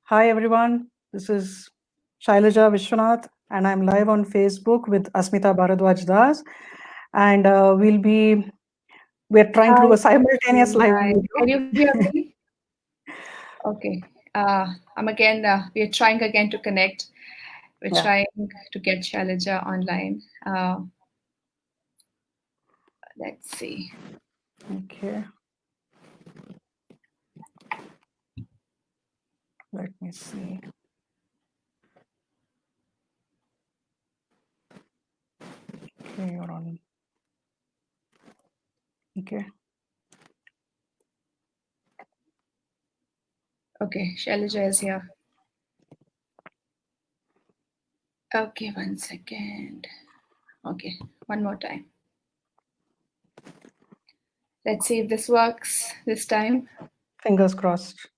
Hi everyone, this is Shailaja Vishwanath and I'm live on Facebook with Asmita Bharadwaj Das and we're trying to do a simultaneous live Hi. video. Can you hear me? Okay. We are trying again to connect. We're Yeah, trying to get Shailaja online. Let's see. okay. Let me see. Okay, you're on. Okay. Okay, Shailaja is here. Okay, 1 second. Okay, one more time. Let's see if this works this time. Fingers crossed.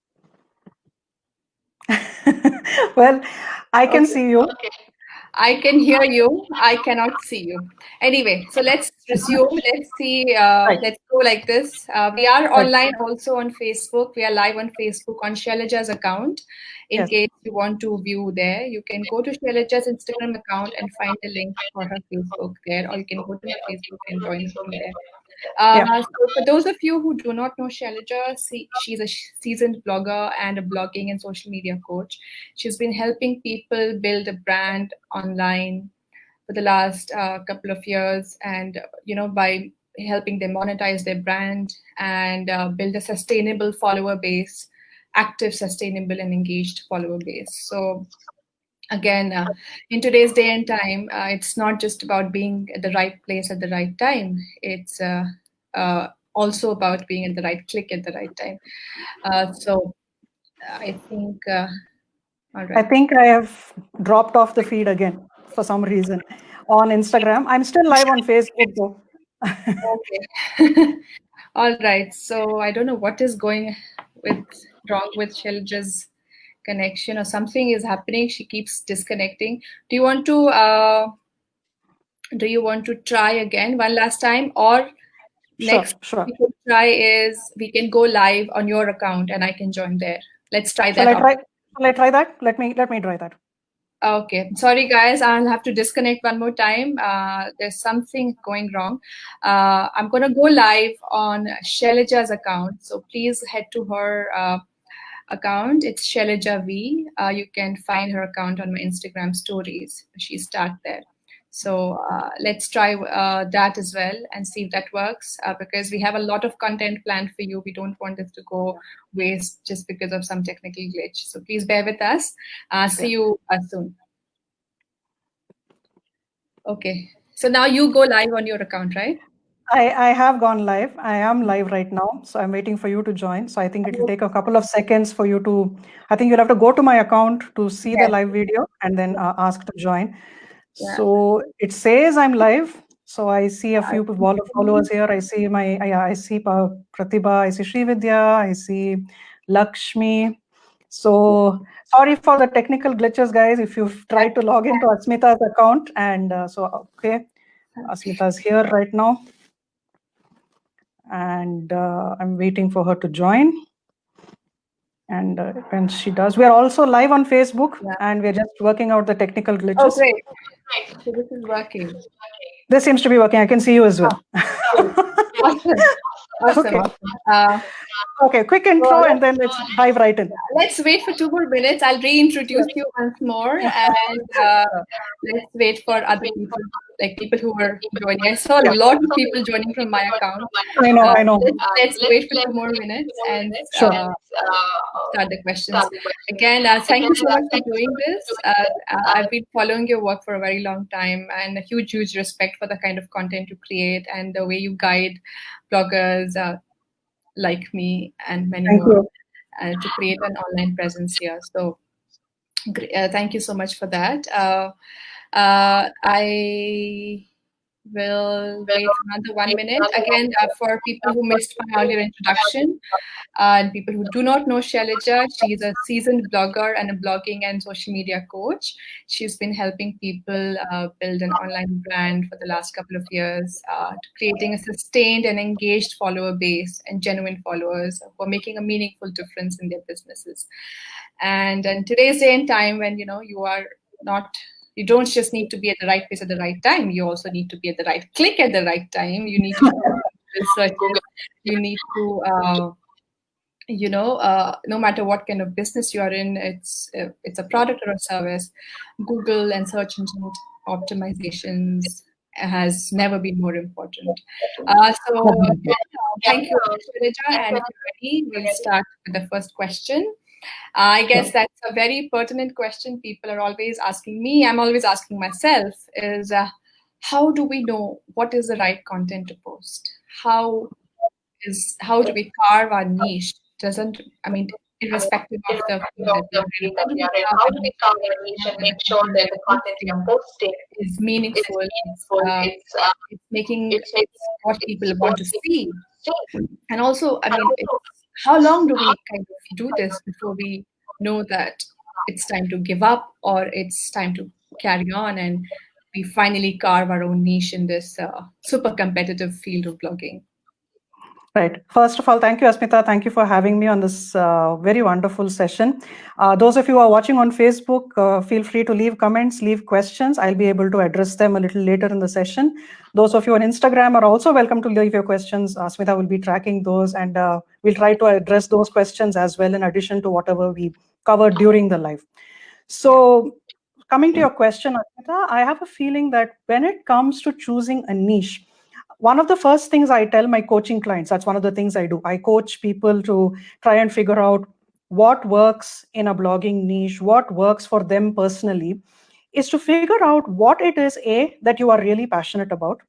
Well, I can see you. Okay. I can hear you. I cannot see you. Anyway, so let's resume. Let's see. Right, Let's go like this. We are right. online also on Facebook. We are live on Facebook on Shailaja's account. In Yes. case you want to view there, you can go to Shailaja's Instagram account and find the link for her Facebook there, or you can go to her Facebook and join her from there. Yeah. So for those of you who do not know Shailaja, she's a seasoned blogger and a blogging and social media coach. She's been helping people build a brand online for the last couple of years, and by helping them monetize their brand and build a sustainable follower base, active, sustainable, and engaged follower base. So again, in today's day and time, it's not just about being at the right place at the right time. It's also about being at the right click at the right time. So I think, all I right. think I have dropped off the feed again for some reason on Instagram. I'm still live on Facebook though. Okay. All right. So I don't know what is going with wrong with Shailaja's connection, or something is happening. She keeps disconnecting. Do you want to try again one last time, or Sure, next sure. we can try is we can go live on your account and I can join there. Let's try Shall that I out. try? Shall I try that? Let me try that. Okay, sorry guys, I'll have to disconnect one more time. There's something going wrong. I'm gonna go live on Shailaja's account, so please head to her account. It's Shailaja V. You can find her account on my Instagram stories. She's tagged there. So let's try that as well and see if that works, because we have a lot of content planned for you. We don't want this to go waste just because of some technical glitch. So please bear with us. See you soon. Okay. So now you go live on your account, right? I have gone live. I am live right now. So I'm waiting for you to join. So I think it will take a couple of seconds for you to, I think you'll have to go to my account to see the Yes. live video and then ask to join. Yeah. So it says I'm live. So I see a few I followers here. I see I see Pratibha, I see Srividya, I see Lakshmi. So sorry for the technical glitches, guys. If you've tried to log into Asmita's account and okay, Asmita's here right now. And I'm waiting for her to join. And when she does, we are also live on Facebook, and we're just working out the technical glitches. Oh, great. So this is working. This seems to be working. I can see you as well. Awesome. Awesome. Okay. Awesome. Okay, quick intro, and then let's dive right in. Let's wait for 2 more minutes. I'll reintroduce you once more, and let's wait for other people, like people who are joining. I saw a lot of people joining from my account. I know. Let's wait for 2 more minutes and Sure. start the questions. Again, thank you so much for doing this. I've been following your work for a very long time, and a huge, huge respect for the kind of content you create and the way you guide bloggers like me and many Thank more you. to create an online presence here. So thank you so much for that. I We'll wait for another 1 minute. Again, for people who missed my earlier introduction, and people who do not know Shailaja, she's a seasoned blogger and a blogging and social media coach. She's been helping people build an online brand for the last couple of years, to creating a sustained and engaged follower base and genuine followers who are making a meaningful difference in their businesses. And in today's day and time, when you don't just need to be at the right place at the right time. You also need to be at the right click at the right time. You need to research. You need to, no matter what kind of business you are in, it's a product or a service. Google and search engine optimizations has never been more important. So thank you, Shailaja, and if you're ready, we'll start with the first question. I guess that's a very pertinent question people are always asking me. I'm always asking myself is how do we know what is the right content to post? How do we carve our niche? Irrespective of the field that we are in, how do we carve our niche and make sure that the content you're posting is meaningful? It's making what people want to see. And also, how long do we kind of do this before we know that it's time to give up or it's time to carry on and we finally carve our own niche in this super competitive field of blogging? Right. First of all, thank you, Asmita. Thank you for having me on this very wonderful session. Those of you who are watching on Facebook, feel free to leave comments, leave questions. I'll be able to address them a little later in the session. Those of you on Instagram are also welcome to leave your questions. Asmita will be tracking those, and we'll try to address those questions as well in addition to whatever we covered during the live. So coming to your question, Asmita, I have a feeling that when it comes to choosing a niche, one of the first things I tell my coaching clients, that's one of the things I do. I coach people to try and figure out what works in a blogging niche, what works for them personally, is to figure out what it is, that you are really passionate about.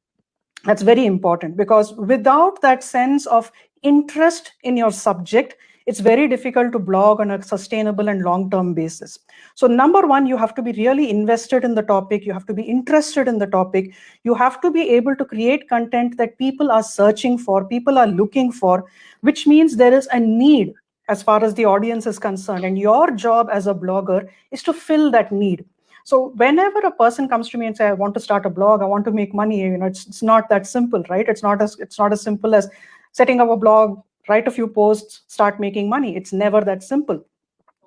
That's very important, because without that sense of interest in your subject, it's very difficult to blog on a sustainable and long-term basis. So number one, you have to be really invested in the topic. You have to be interested in the topic. You have to be able to create content that people are searching for, people are looking for, which means there is a need as far as the audience is concerned. And your job as a blogger is to fill that need. So whenever a person comes to me and say, I want to start a blog, I want to make money, it's not that simple, right? It's not as simple as setting up a blog, write a few posts, start making money. It's never that simple.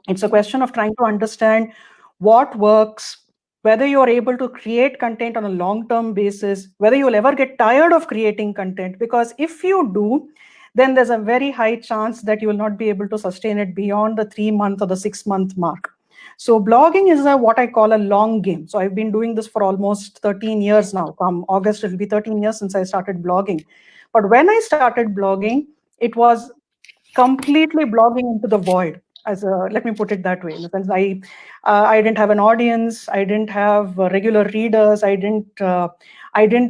It's a question of trying to understand what works, whether you're able to create content on a long-term basis, whether you'll ever get tired of creating content, because if you do, then there's a very high chance that you will not be able to sustain it beyond the 3-month or the 6-month mark. So blogging is what I call a long game. So I've been doing this for almost 13 years now. Come August, it'll be 13 years since I started blogging. But when I started blogging, it was completely blogging into the void. Let me put it that way. In the sense, I didn't have an audience. I didn't have regular readers. I didn't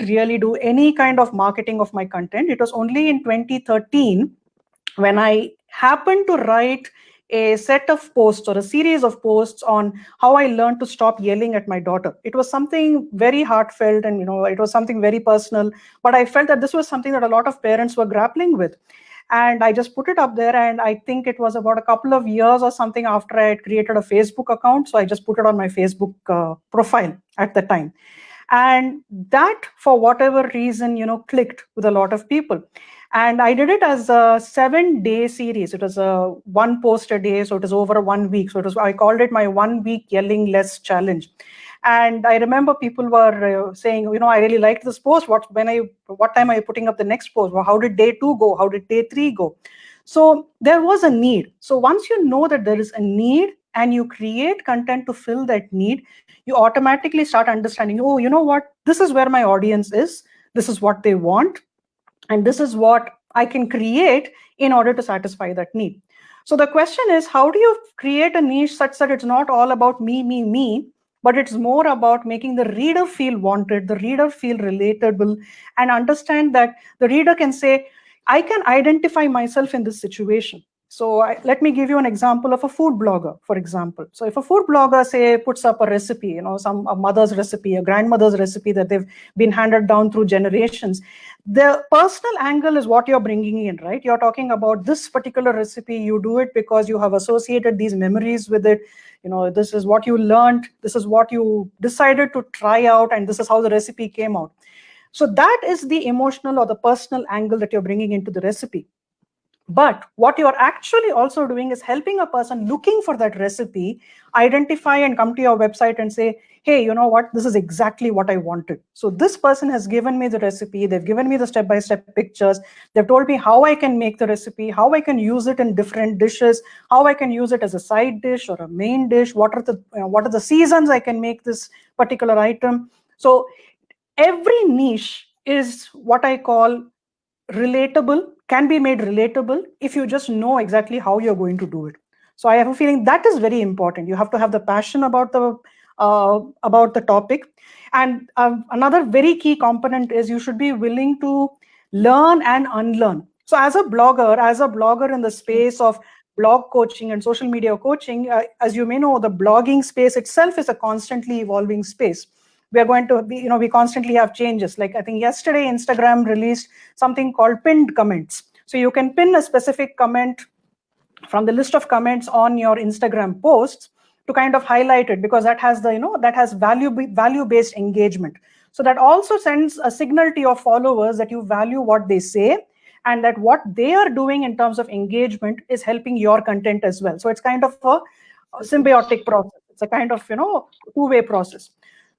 really do any kind of marketing of my content. It was only in 2013 when I happened to write a set of posts or a series of posts on how I learned to stop yelling at my daughter. It was something very heartfelt, and it was something very personal, but I felt that this was something that a lot of parents were grappling with. And I just put it up there, and I think it was about a couple of years or something after I had created a Facebook account. So I just put it on my Facebook profile at the time. And that, for whatever reason, clicked with a lot of people. And I did it as a 7-day series. It was a 1 post a day, so it was over 1 week. So I called it my 1 week yelling less challenge. And I remember people were saying, I really liked this post. What time are you putting up the next post? Well, how did day 2 go? How did day 3 go? So there was a need. So once you know that there is a need and you create content to fill that need, you automatically start understanding, oh, you know what? This is where my audience is. This is what they want. And this is what I can create in order to satisfy that need. So the question is, how do you create a niche such that it's not all about me, but it's more about making the reader feel wanted, the reader feel relatable, and understand that the reader can say, I can identify myself in this situation. So let me give you an example of a food blogger, for example. So if a food blogger, say, puts up a recipe, a mother's recipe, a grandmother's recipe that they've been handed down through generations, the personal angle is what you're bringing in, right? You're talking about this particular recipe. You do it because you have associated these memories with it. This is what you learned. This is what you decided to try out, and this is how the recipe came out. So that is the emotional or the personal angle that you're bringing into the recipe. But what you're actually also doing is helping a person looking for that recipe identify and come to your website and say, hey, you know what, this is exactly what I wanted. So this person has given me the recipe, they've given me the step-by-step pictures, they've told me how I can make the recipe, how I can use it in different dishes, how I can use it as a side dish or a main dish, what are the seasons I can make this particular item. So every niche is what I call relatable, can be made relatable if you just know exactly how you're going to do it. So I have a feeling that is very important. You have to have the passion about the topic. And another very key component is you should be willing to learn and unlearn. So as a blogger in the space of blog coaching and social media coaching, as you may know, the blogging space itself is a constantly evolving space. We are going to be, we constantly have changes. Like I think yesterday, Instagram released something called pinned comments. So you can pin a specific comment from the list of comments on your Instagram posts to kind of highlight it, because that has that has value-based engagement. So that also sends a signal to your followers that you value what they say, and that what they are doing in terms of engagement is helping your content as well. So it's kind of a symbiotic process. It's a kind of two-way process.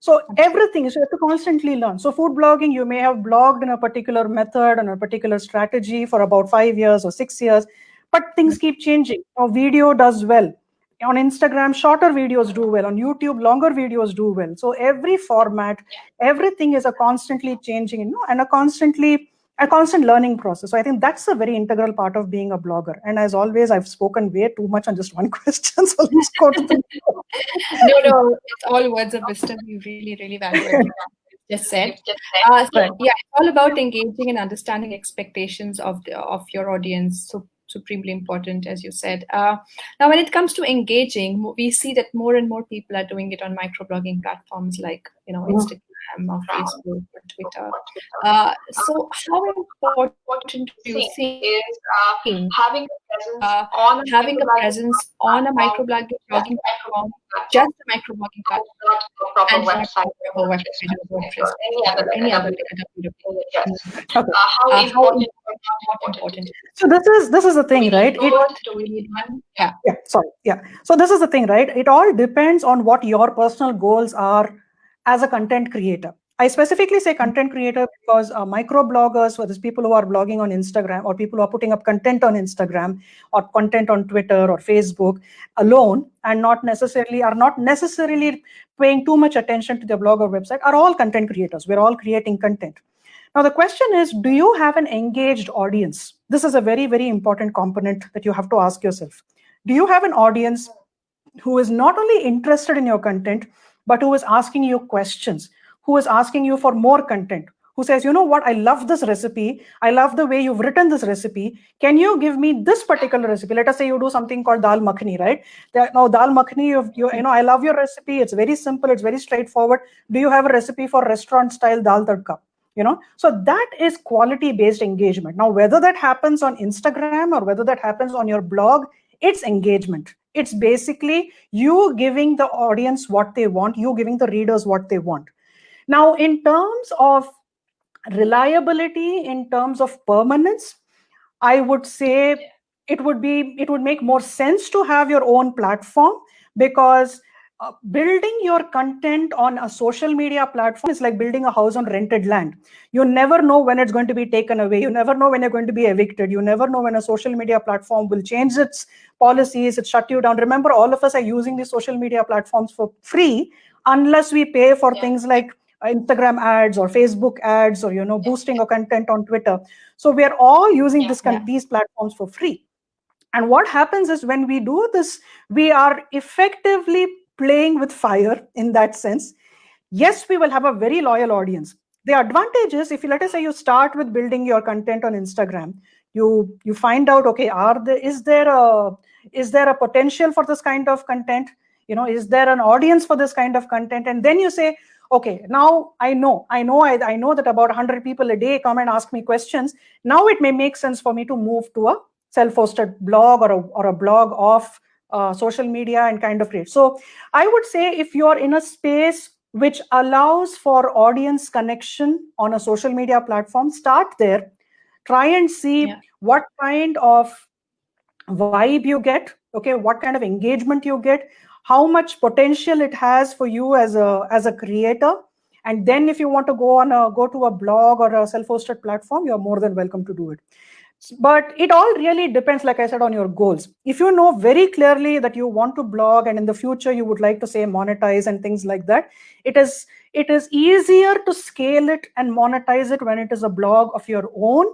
So everything is, you have to constantly learn. So food blogging, you may have blogged in a particular method and a particular strategy for about 5 years or 6 years, but things keep changing. Video does well. On Instagram, shorter videos do well. On YouTube, longer videos do well. So every format, everything is a constantly changing, and a constant learning process. So I think that's a very integral part of being a blogger. And as always, I've spoken way too much on just one question. So let's go to the No, it's all words of wisdom. We really, really value everything you just said. Yeah, it's all about engaging and understanding expectations of your audience. So supremely important, as you said. Now, when it comes to engaging, we see that more and more people are doing it on microblogging platforms like Instagram or Facebook or Twitter. So how important do you think is having a presence on a microblogging platform, just a microblogging platform, and not a website or WordPress or any other how important? So this is the thing, right? Do we need one? Yeah. So this is the thing, right? It all depends on what your personal goals are as a content creator. I specifically say content creator because microbloggers, so there's people who are blogging on Instagram, or people who are putting up content on Instagram or content on Twitter or Facebook alone, and are not necessarily paying too much attention to their blog or website, are all content creators. We're all creating content. Now, the question is, do you have an engaged audience? This is a very, very important component that you have to ask yourself. Do you have an audience who is not only interested in your content, but who is asking you questions, who is asking you for more content, who says, you know what, I love this recipe. I love the way you've written this recipe. Can you give me this particular recipe? Let us say you do something called dal makhani, right? Now, dal makhani, I love your recipe. It's very simple. It's very straightforward. Do you have a recipe for restaurant style dal tadka? So that is quality based engagement. Now, whether that happens on Instagram or whether that happens on your blog, it's engagement. It's basically you giving the audience what they want, you giving the readers what they want. Now, in terms of reliability, in terms of permanence, I would say it would make more sense to have your own platform, because building your content on a social media platform is like building a house on rented land. You never know when it's going to be taken away. You never know when you're going to be evicted. You never know when a social media platform will change its policies, it shut you down. Remember, all of us are using these social media platforms for free unless we pay for things like Instagram ads or Facebook ads, or boosting our content on Twitter. So we are all using these platforms for free. And what happens is, when we do this, we are effectively playing with fire in that sense. Yes, we will have a very loyal audience. The advantage is, if you, let us say you start with building your content on Instagram, You find out, okay, is there a potential for this kind of content? Is there an audience for this kind of content? And then you say, okay, now I know that about 100 people a day come and ask me questions. Now it may make sense for me to move to a self-hosted blog or a blog of social media and kind of create. So I would say, if you're in a space which allows for audience connection on a social media platform, start there. Try and see what kind of vibe you get, okay, what kind of engagement you get, how much potential it has for you as a creator. And then if you want to go to a blog or a self-hosted platform, you're more than welcome to do it. But it all really depends, like I said, on your goals. If you know very clearly that you want to blog and in the future you would like to say monetize and things like that, it is easier to scale it and monetize it when it is a blog of your own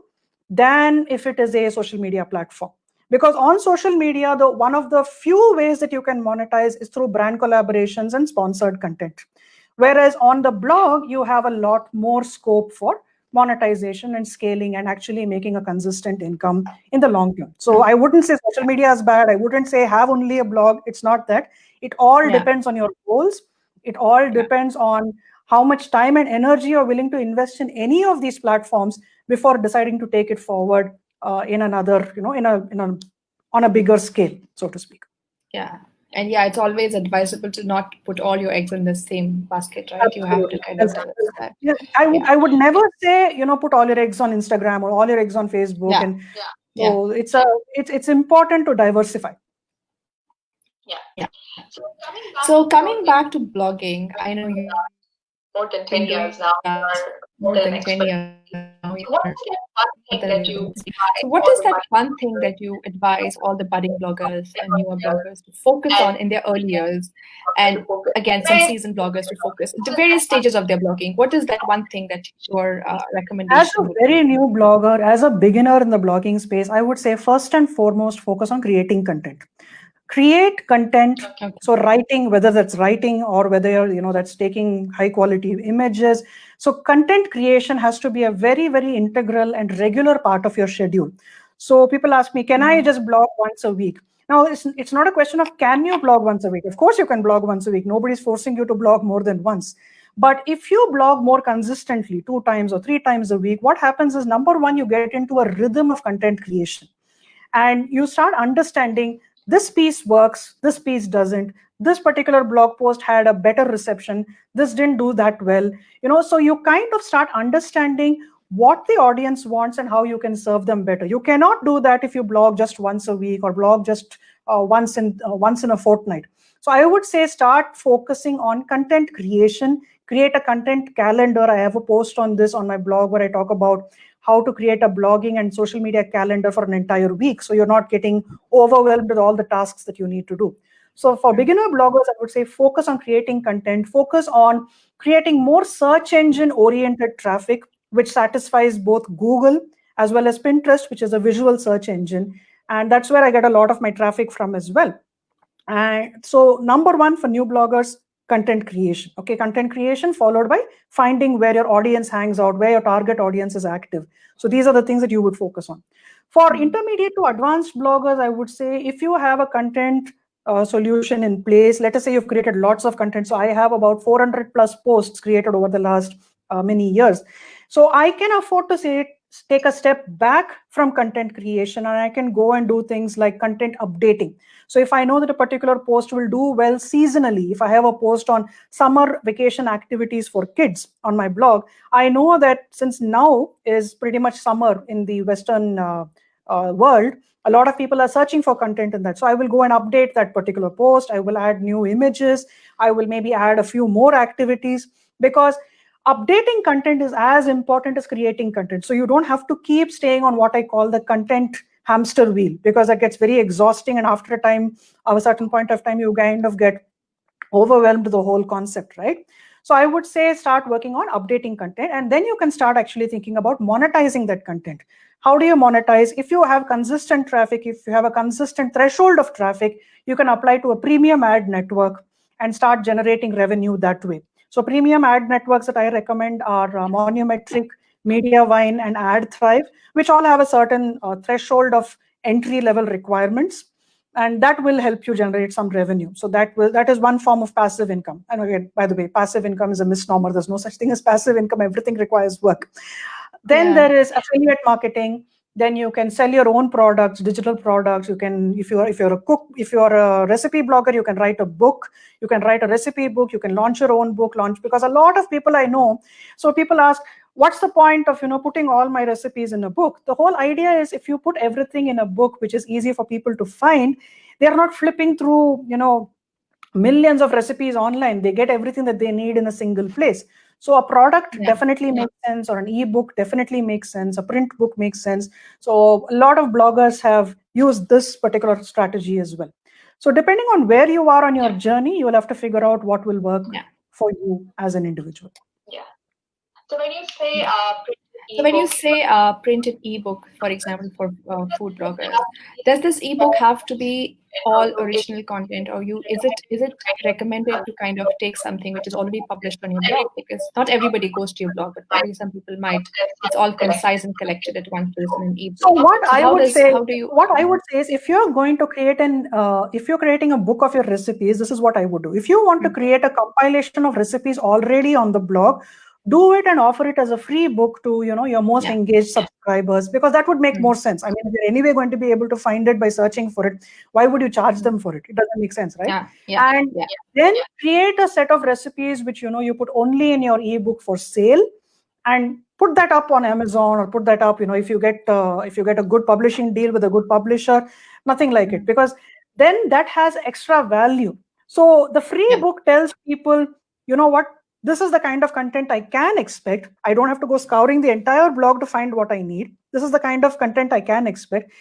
than if it is a social media platform. Because on social media, one of the few ways that you can monetize is through brand collaborations and sponsored content. Whereas on the blog, you have a lot more scope for monetization and scaling and actually making a consistent income in the long term. So I wouldn't say social media is bad. I wouldn't say have only a blog. It's not that. It all depends on your goals. It all depends on how much time and energy you're willing to invest in any of these platforms before deciding to take it forward in another, on a bigger scale, so to speak. Yeah. And it's always advisable to not put all your eggs in the same basket, right? Absolutely. You have to kind of diversify. Yeah, I would never say, put all your eggs on Instagram or all your eggs on Facebook. So it's important to diversify. Yeah. So coming back to blogging, I know you're more than 10 years now. More than 10 years now. So what is that one thing that you advise all the budding bloggers and newer bloggers to focus on in their early years? And again, some seasoned bloggers to focus at the various stages of their blogging. What is that one thing that your recommendation As a very new blogger, as a beginner in the blogging space, I would say first and foremost, focus on creating content. Create content. So writing, whether that's writing or whether that's taking high quality images. So content creation has to be a very, very integral and regular part of your schedule. So people ask me, can I just blog once a week? Now, it's not a question of can you blog once a week. Of course you can blog once a week. Nobody's forcing you to blog more than once. But if you blog more consistently, 2 times or 3 times a week, what happens is, number one, you get into a rhythm of content creation. And you start understanding, this piece works, this piece doesn't, this particular blog post had a better reception, this didn't do that well. So you kind of start understanding what the audience wants and how you can serve them better. You cannot do that if you blog just once a week or blog just once in a fortnight. So I would say start focusing on content creation. Create a content calendar. I have a post on this on my blog where I talk about how to create a blogging and social media calendar for an entire week, so you're not getting overwhelmed with all the tasks that you need to do. So for beginner bloggers, I would say focus on creating content, focus on creating more search engine oriented traffic, which satisfies both Google as well as Pinterest, which is a visual search engine. And that's where I get a lot of my traffic from as well. And so number one for new bloggers, content creation. Okay, content creation followed by finding where your audience hangs out, where your target audience is active. So these are the things that you would focus on. For intermediate to advanced bloggers, I would say if you have a content solution in place, let us say you've created lots of content. So I have about 400 plus posts created over the last many years. So I can afford to say take a step back from content creation, and I can go and do things like content updating. So if I know that a particular post will do well seasonally, if I have a post on summer vacation activities for kids on my blog, I know that since now is pretty much summer in the Western world, a lot of people are searching for content in that. So I will go and update that particular post. I will add new images. I will maybe add a few more activities, because updating content is as important as creating content. So you don't have to keep staying on what I call the content hamster wheel, because that gets very exhausting. And after a certain point of time, you kind of get overwhelmed with the whole concept, right? So I would say start working on updating content, and then you can start actually thinking about monetizing that content. How do you monetize? If you have consistent traffic, if you have a consistent threshold of traffic, you can apply to a premium ad network and start generating revenue that way. So premium ad networks that I recommend are Monometric, Mediavine, and AdThrive, which all have a certain threshold of entry level requirements, and that will help you generate some revenue. So that is one form of passive income. And again, by the way, passive income is a misnomer. There's no such thing as passive income. Everything requires work. Then there is affiliate marketing. Then you can sell your own products, digital products. You can, if you're a cook, if you're a recipe blogger, you can write a book. You can write a recipe book. You can launch your own book. Because a lot of people I know. So people ask, what's the point of putting all my recipes in a book? The whole idea is, if you put everything in a book, which is easy for people to find, they are not flipping through millions of recipes online. They get everything that they need in a single place. So a product definitely makes sense, or an ebook definitely makes sense, a print book makes sense. So a lot of bloggers have used this particular strategy as well. So depending on where you are on your journey, you will have to figure out what will work for you as an individual. So when you say printed ebook, for example, for food bloggers, does this ebook have to be all original content, or is it recommended to kind of take something which is already published on your blog? Because not everybody goes to your blog, but probably some people might. It's all concise and collected at one place in an ebook. So what I would say is, if you're going to create if you're creating a book of your recipes, this is what I would do. If you want to create a compilation of recipes already on the blog, do it and offer it as a free book to your most engaged subscribers, because that would make more sense. I mean, if you're anyway going to be able to find it by searching for it, why would you charge them for it? It doesn't make sense, right? And then create a set of recipes which you put only in your ebook for sale, and put that up on Amazon, or put that up, if you get a good publishing deal with a good publisher, nothing like it, because then that has extra value. So the free book tells people, what, this is the kind of content I can expect. I don't have to go scouring the entire blog to find what I need. This is the kind of content I can expect.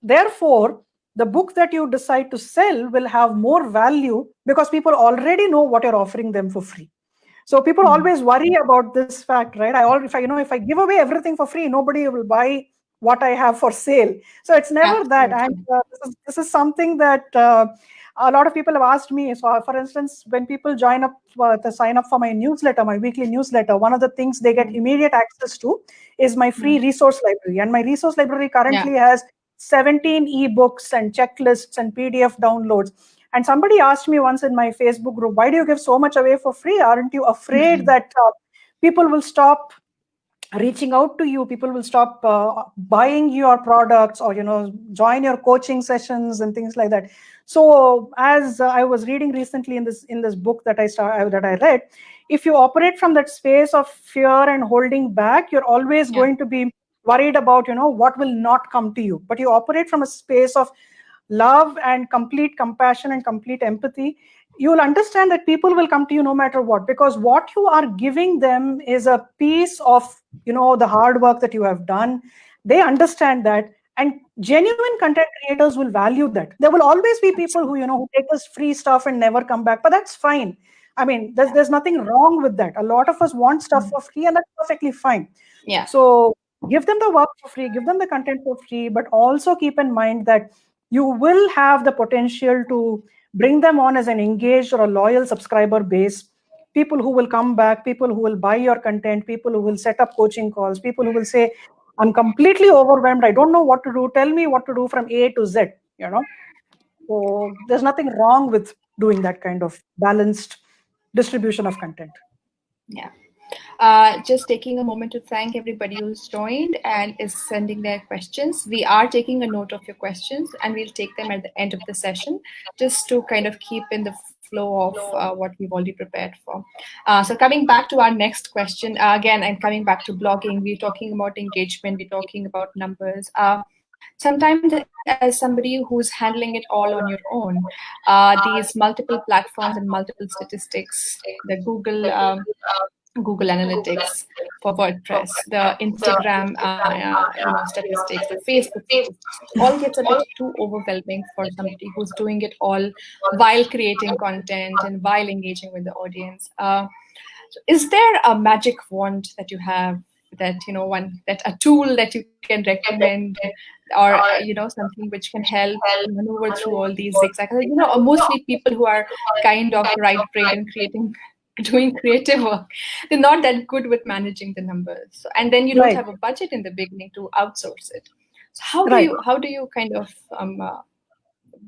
Therefore, the book that you decide to sell will have more value, because people already know what you're offering them for free. So people always worry about this fact, right? If I give away everything for free, nobody will buy what I have for sale. So it's never that. And this is something that a lot of people have asked me. So for instance, when people sign up for my newsletter, my weekly newsletter, one of the things they get immediate access to is my free resource library. And my resource library currently has 17 ebooks and checklists and PDF downloads. And somebody asked me once in my Facebook group, why do you give so much away for free? Aren't you afraid that people will stop reaching out to you? People will stop buying your products, or join your coaching sessions and things like that. So as I was reading recently in this book that I read, if you operate from that space of fear and holding back, you're always going to be worried about what will not come to you. But you operate from a space of love and complete compassion and complete empathy, you will understand that people will come to you no matter what, because what you are giving them is a piece of the hard work that you have done. They understand that, and genuine content creators will value that. There will always be people who take us free stuff and never come back, but that's fine. I mean, there's nothing wrong with that. A lot of us want stuff for free, and that's perfectly fine. So give them the work for free, give them the content for free, but also keep in mind that you will have the potential to bring them on as an engaged or a loyal subscriber base, people who will come back, people who will buy your content, people who will set up coaching calls, people who will say, I'm completely overwhelmed, I don't know what to do, tell me what to do from A to Z, So there's nothing wrong with doing that kind of balanced distribution of content. Just taking a moment to thank everybody who's joined and is sending their questions. We are taking a note of your questions, and we'll take them at the end of the session, just to kind of keep in the flow of what we've already prepared for. So coming back to our next question, again, and coming back to blogging, we're talking about engagement, we're talking about numbers. Sometimes as somebody who's handling it all on your own, these multiple platforms and multiple statistics, the Google Analytics for WordPress, the Instagram statistics, the Facebook statistics, all gets a bit too overwhelming for somebody who's doing it all while creating content and while engaging with the audience. So is there a magic wand that you have, that a tool that you can recommend, or something which can help maneuver through all these zigzags? Mostly people who are kind of right-brained and creating doing creative work. They're not that good with managing the numbers. So, and then you don't have a budget in the beginning to outsource it. So how do you kind of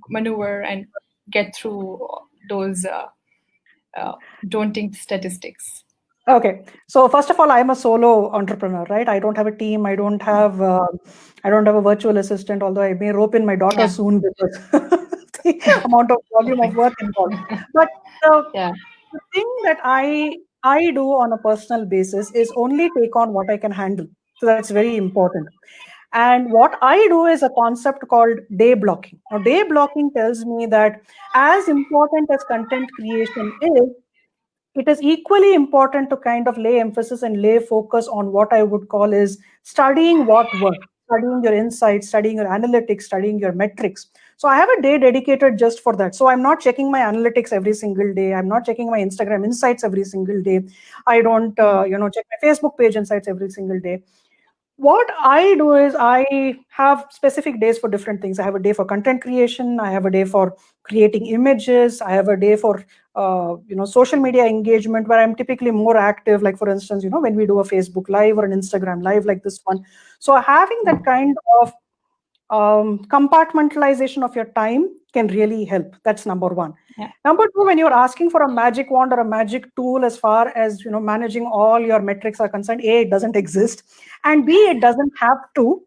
maneuver and get through those daunting statistics? Okay. So first of all, I'm a solo entrepreneur, right? I don't have a team. I don't have a virtual assistant, although I may rope in my daughter soon because the amount of volume of work involved. But the thing that I do on a personal basis is only take on what I can handle. So that's very important. And what I do is a concept called day blocking. Now, day blocking tells me that as important as content creation is, it is equally important to kind of lay emphasis and lay focus on what I would call is studying what works, studying your insights, studying your analytics, studying your metrics. So I have a day dedicated just for that. So I'm not checking my analytics every single day. I'm not checking my Instagram insights every single day. I don't, check my Facebook page insights every single day. What I do is I have specific days for different things. I have a day for content creation. I have a day for creating images. I have a day for social media engagement where I'm typically more active. Like for instance, when we do a Facebook live or an Instagram live like this one. So having that kind of compartmentalization of your time can really help. That's number one. Number two, when you're asking for a magic wand or a magic tool as far as managing all your metrics are concerned, A, it doesn't exist, and B, it doesn't have to,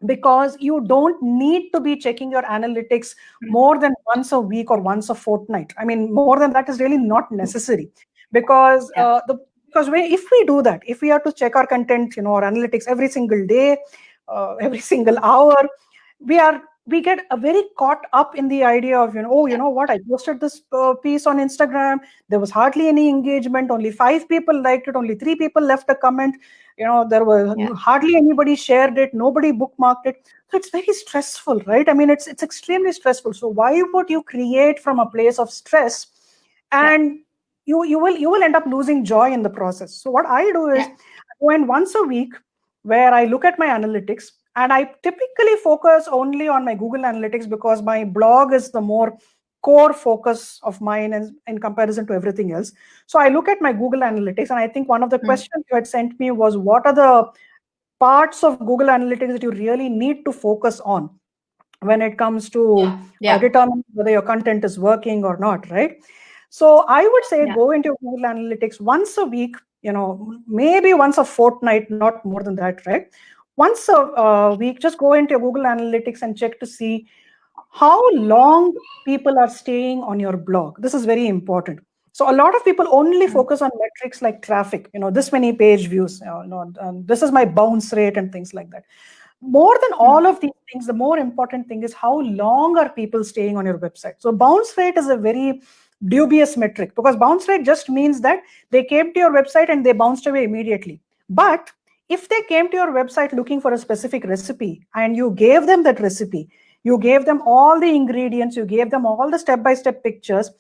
because you don't need to be checking your analytics more than once a week or once a fortnight. I mean, more than that is really not necessary, because if we do that, if we have to check our content, our analytics every single day, every single hour, we get a very caught up in the idea of what, I posted this piece on Instagram, there was hardly any engagement, only 5 people liked it, only 3 people left a comment, there was hardly anybody shared it, nobody bookmarked it. So it's very stressful, right? I mean, it's extremely stressful. So why would you create from a place of stress? And you will end up losing joy in the process. So what I do is I go in once a week where I look at my analytics, and I typically focus only on my Google Analytics because my blog is the more core focus of mine in comparison to everything else. So I look at my Google Analytics, and I think one of the questions you had sent me was, what are the parts of Google Analytics that you really need to focus on when it comes to determining whether your content is working or not, right? So I would say go into Google Analytics once a week, maybe once a fortnight, not more than that, right? Once a week, just go into Google Analytics and check to see how long people are staying on your blog. This is very important. So a lot of people only focus on metrics like traffic, this many page views, this is my bounce rate and things like that. More than all of these things, the more important thing is how long are people staying on your website. So bounce rate is a very dubious metric, because bounce rate just means that they came to your website and they bounced away immediately. But if they came to your website looking for a specific recipe and you gave them that recipe, you gave them all the ingredients, you gave them all the step-by-step pictures,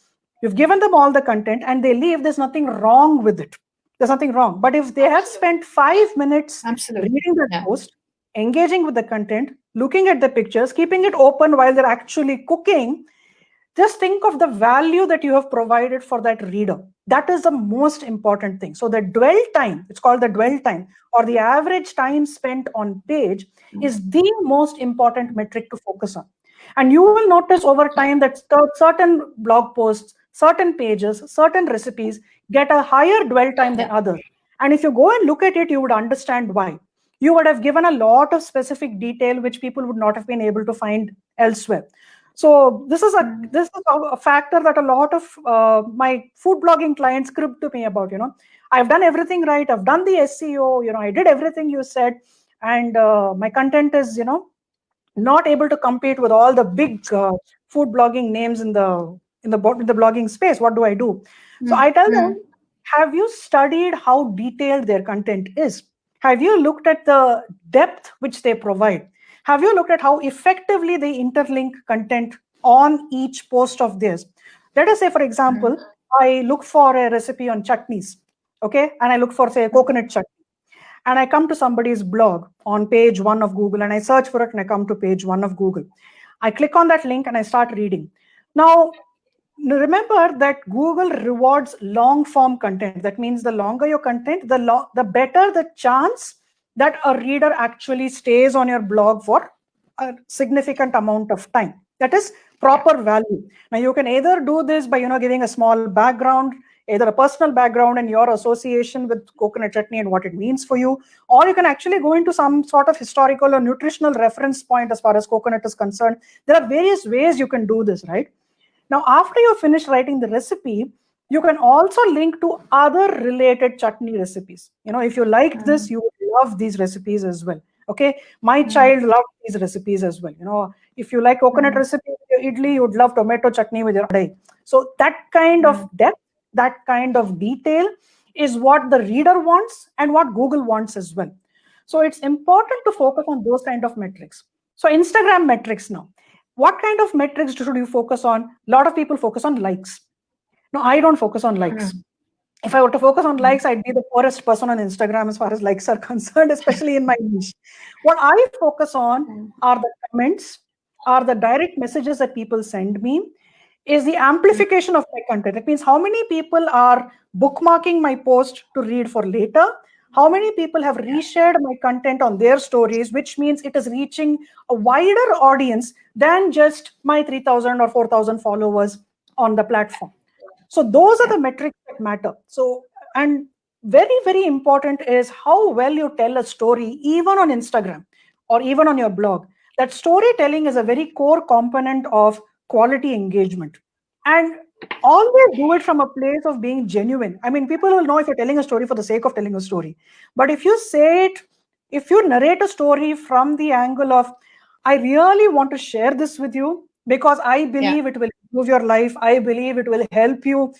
you've given them all the content, and they leave, there's nothing wrong with it. There's nothing wrong. But if they have spent 5 minutes reading the post, engaging with the content, looking at the pictures, keeping it open while they're actually cooking, just think of the value that you have provided for that reader. That is the most important thing. So the dwell time, it's called the dwell time, or the average time spent on page, is the most important metric to focus on. And you will notice over time that certain blog posts, certain pages, certain recipes get a higher dwell time than others. And if you go and look at it, you would understand why. You would have given a lot of specific detail which people would not have been able to find elsewhere. So this is a factor that a lot of my food blogging clients crib to me about. I've done everything right. I've done the SEO. I did everything you said, and my content is not able to compete with all the big food blogging names in the blogging space. What do I do? So I tell them, have you studied how detailed their content is? Have you looked at the depth which they provide? Have you looked at how effectively they interlink content on each post of theirs? Let us say, for example, I look for a recipe on chutneys, okay? And I look for, say, a coconut chutney. And I come to somebody's blog on page 1 of Google, and I search for it, and I come to page 1 of Google. I click on that link and I start reading. Now, remember that Google rewards long form content. That means the longer your content, the better the chance that a reader actually stays on your blog for a significant amount of time. That is proper value. Now you can either do this by giving a small background, either a personal background and your association with coconut chutney and what it means for you, or you can actually go into some sort of historical or nutritional reference point as far as coconut is concerned. There are various ways you can do this, right? Now, after you finish writing the recipe, you can also link to other related chutney recipes. If you liked this, you would love these recipes as well. Okay, my child loved these recipes as well. If you like coconut recipe with your idli, you would love tomato chutney with your adai. So that kind of depth, that kind of detail is what the reader wants and what Google wants as well. So it's important to focus on those kind of metrics. So Instagram metrics now. What kind of metrics should you focus on? A lot of people focus on likes. No, I don't focus on likes. If I were to focus on likes, I'd be the poorest person on Instagram as far as likes are concerned, especially in my niche. What I focus on are the comments, are the direct messages that people send me, is the amplification of my content. It means how many people are bookmarking my post to read for later, how many people have reshared my content on their stories, which means it is reaching a wider audience than just my 3,000 or 4,000 followers on the platform. So those are the metrics that matter. So, and very, very important is how well you tell a story, even on Instagram or even on your blog. That storytelling is a very core component of quality engagement. And always do it from a place of being genuine. I mean, people will know if you're telling a story for the sake of telling a story. But if you say it, if you narrate a story from the angle of, I really want to share this with you because I believe it will improve your life. I believe it will help you,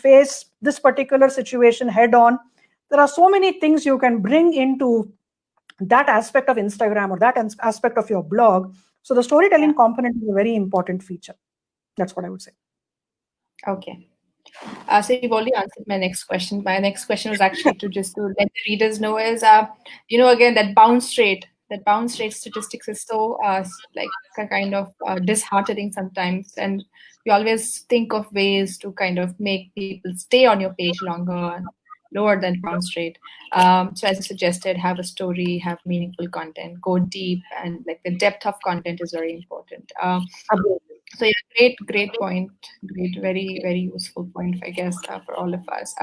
face this particular situation head on. There are so many things you can bring into that aspect of Instagram or that aspect of your blog. So the storytelling component is a very important feature. That's what I would say. Okay. So you've already answered my next question. My next question was actually to let the readers know is, again, that bounce rate statistics is so like a kind of disheartening sometimes. And you always think of ways to kind of make people stay on your page longer and lower than bounce rate. So as you suggested, have a story, have meaningful content, go deep, and like the depth of content is very important. So yeah, great point. Great, very, very useful point, I guess, for all of us.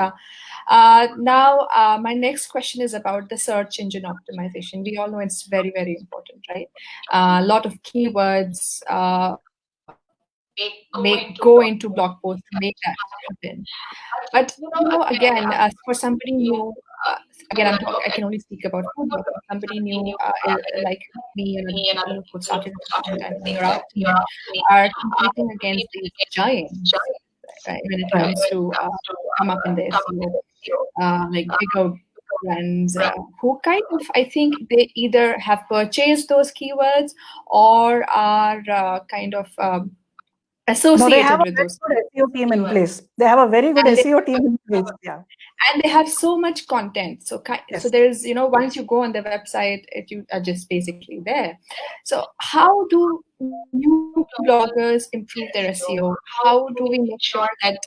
Now, my next question is about the search engine optimization. We all know it's very, very important, right? A lot of keywords go into blog posts to make that happen. But again, for somebody new, again, I can only speak about food, but for somebody new, like me and people who started content year after year, are competing against these giants, right, when it comes to come up in the SEO, like bigger brands who kind of, I think they either have purchased those keywords or are kind of associated with those. They have a very good SEO team in place. They have a very good SEO team in place. Yeah. And they have so much content. So there's, once you go on the website, you are just basically there. So how do new bloggers improve their SEO? How do we make sure that,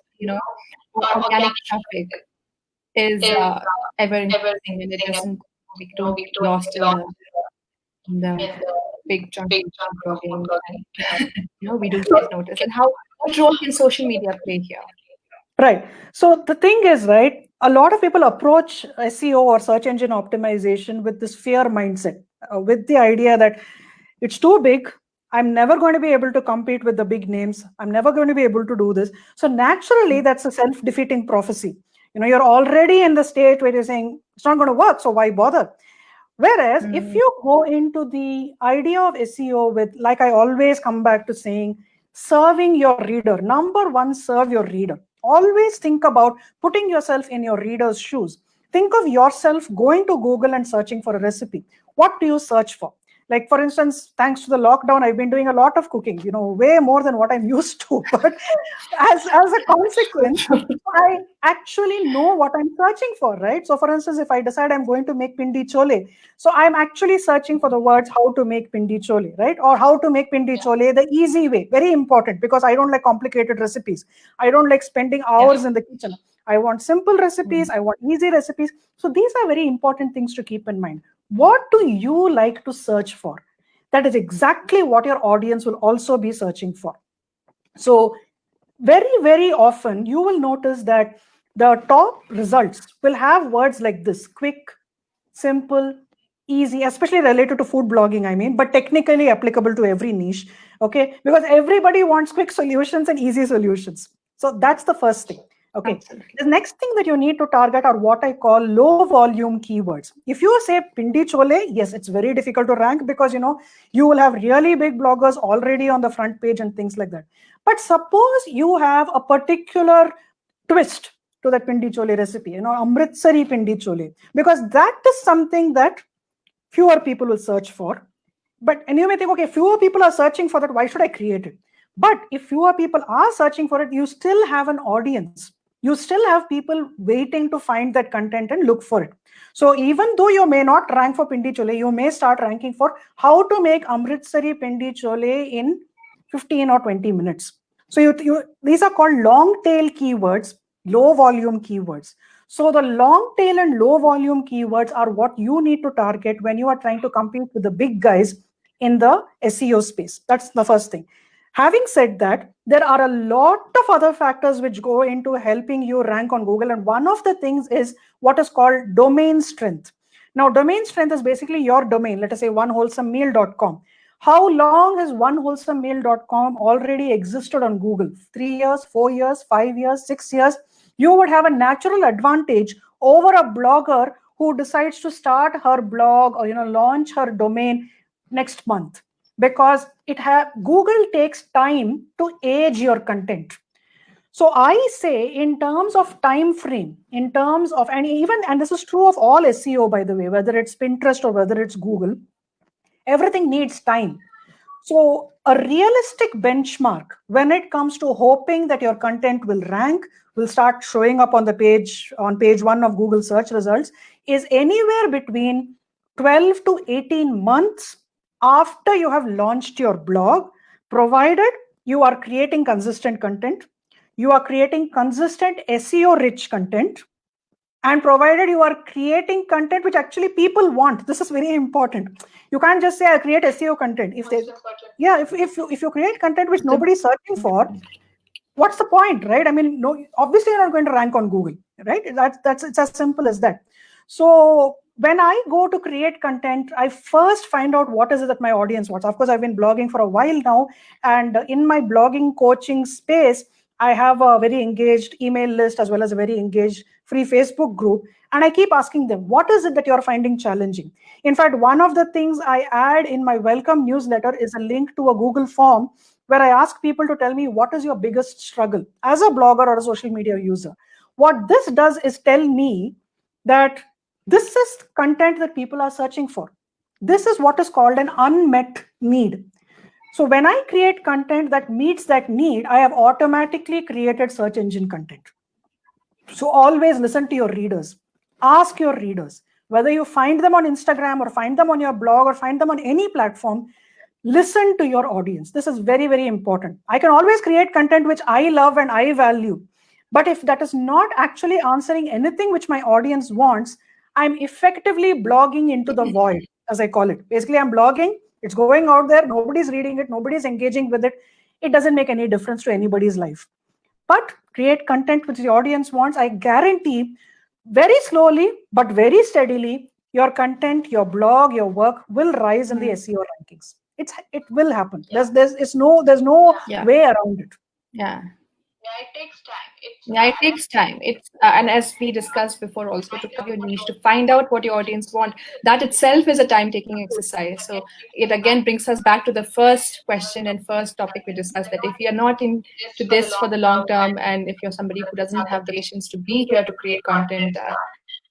organic traffic is ever increasing and it doesn't, we don't get lost in the big chunk of blogging and, we do get noticed. And what role can social media play here? Right. So the thing is, right, a lot of people approach SEO or search engine optimization with this fear mindset, with the idea that it's too big. I'm never going to be able to compete with the big names. I'm never going to be able to do this. So naturally, that's a self-defeating prophecy. You're already in the state where you're saying it's not going to work, so why bother? Whereas if you go into the idea of SEO with, like I always come back to saying, serving your reader. Number one, serve your reader. Always think about putting yourself in your reader's shoes. Think of yourself going to Google and searching for a recipe. What do you search for? Like, for instance, thanks to the lockdown, I've been doing a lot of cooking, way more than what I'm used to. But as a consequence, I actually know what I'm searching for, right? So, for instance, if I decide I'm going to make pindi chole, so I'm actually searching for the words how to make pindi chole, right? Or how to make pindi chole the easy way. Very important, because I don't like complicated recipes. I don't like spending hours in the kitchen. I want simple recipes. I want easy recipes. So these are very important things to keep in mind. What do you like to search for? That is exactly what your audience will also be searching for. So very, very often you will notice that the top results will have words like this: quick, simple, easy, especially related to food blogging, I mean, but technically applicable to every niche. Okay, because everybody wants quick solutions and easy solutions. So that's the first thing. Okay. Absolutely. The next thing that you need to target are what I call low volume keywords. If you say pindi chole, yes, it's very difficult to rank, because you will have really big bloggers already on the front page and things like that. But suppose you have a particular twist to that pindi chole recipe, Amritsari pindi chole, because that is something that fewer people will search for. And you may think, okay, fewer people are searching for that, why should I create it? But if fewer people are searching for it, you still have an audience. You still have people waiting to find that content and look for it. So even though you may not rank for pindi chole, you may start ranking for how to make Amritsari pindi chole in 15 or 20 minutes. So these are called long tail keywords, low volume keywords. So the long tail and low volume keywords are what you need to target when you are trying to compete with the big guys in the SEO space. That's the first thing. Having said that, there are a lot of other factors which go into helping you rank on Google. And one of the things is what is called domain strength. Now, domain strength is basically your domain. Let us say OneWholesomeMeal.com. How long has OneWholesomeMeal.com already existed on Google? 3 years, 4 years, 5 years, 6 years? You would have a natural advantage over a blogger who decides to start her blog or launch her domain next month, because Google takes time to age your content. So I say, in terms of time frame, in terms of, and this is true of all SEO, by the way, whether it's Pinterest or whether it's Google, everything needs time. So a realistic benchmark when it comes to hoping that your content will rank, will start showing up on page 1 of Google search results, is anywhere between 12 to 18 months after you have launched your blog, provided you are creating consistent content, you are creating consistent SEO rich content, and provided you are creating content which actually people want. This is very important. You can't just say I create SEO content. If you create content which nobody's searching for, what's the point, right? I mean, no, obviously you're not going to rank on Google, right? It's as simple as that. So when I go to create content, I first find out what is it that my audience wants. Of course, I've been blogging for a while now, and in my blogging coaching space, I have a very engaged email list as well as a very engaged free Facebook group. And I keep asking them, what is it that you're finding challenging? In fact, one of the things I add in my welcome newsletter is a link to a Google form where I ask people to tell me what is your biggest struggle as a blogger or a social media user. What this does is tell me that this is content that people are searching for. This is what is called an unmet need. So when I create content that meets that need, I have automatically created search engine content. So always listen to your readers. Ask your readers, whether you find them on Instagram or find them on your blog or find them on any platform, listen to your audience. This is very, very important. I can always create content which I love and I value. But if that is not actually answering anything which my audience wants, I'm effectively blogging into the void, as I call it. Basically, I'm blogging, it's going out there, nobody's reading it, nobody's engaging with it. It doesn't make any difference to anybody's life. But create content which the audience wants. I guarantee very slowly, but very steadily, your content, your blog, your work will rise in the SEO rankings. It will happen. There's no way around it. It takes time. It's and as we discussed before, also to find your niche, to find out what your audience want, that itself is a time-taking exercise. So it again brings us back to the first question and first topic we discussed, that if you're not into this for the long term, and if you're somebody who doesn't have the patience to be here to create content,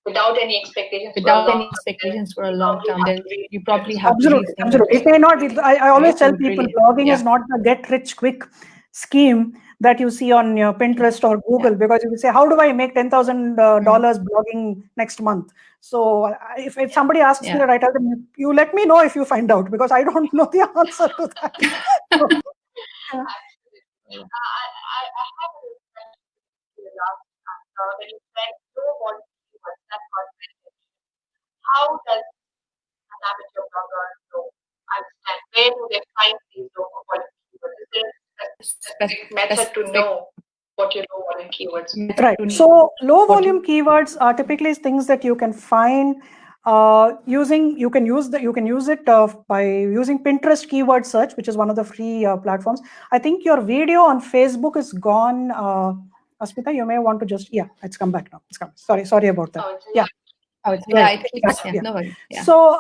without any expectations for a long term, then you probably have to Absolutely, rethink absolutely. It may not be. I always tell people blogging is not a get rich quick scheme that you see on your Pinterest or Google, because you will say, how do I make $10,000 blogging next month? So if somebody asks me that, I tell them, you let me know if you find out, because I don't know the answer to that. So, when you said low volume keywords, that got my attention. How does an amateur blogger know, understand, where do they find these low volume keywords? Is there a specific method to know what your low volume keywords are? Right. So low volume keywords are typically things that you can find using. You can use it by using Pinterest keyword search, which is one of the free platforms. I think your video on Facebook is gone. Asmita, you may want to just it's come back now. It's come. Sorry about that. No worries. So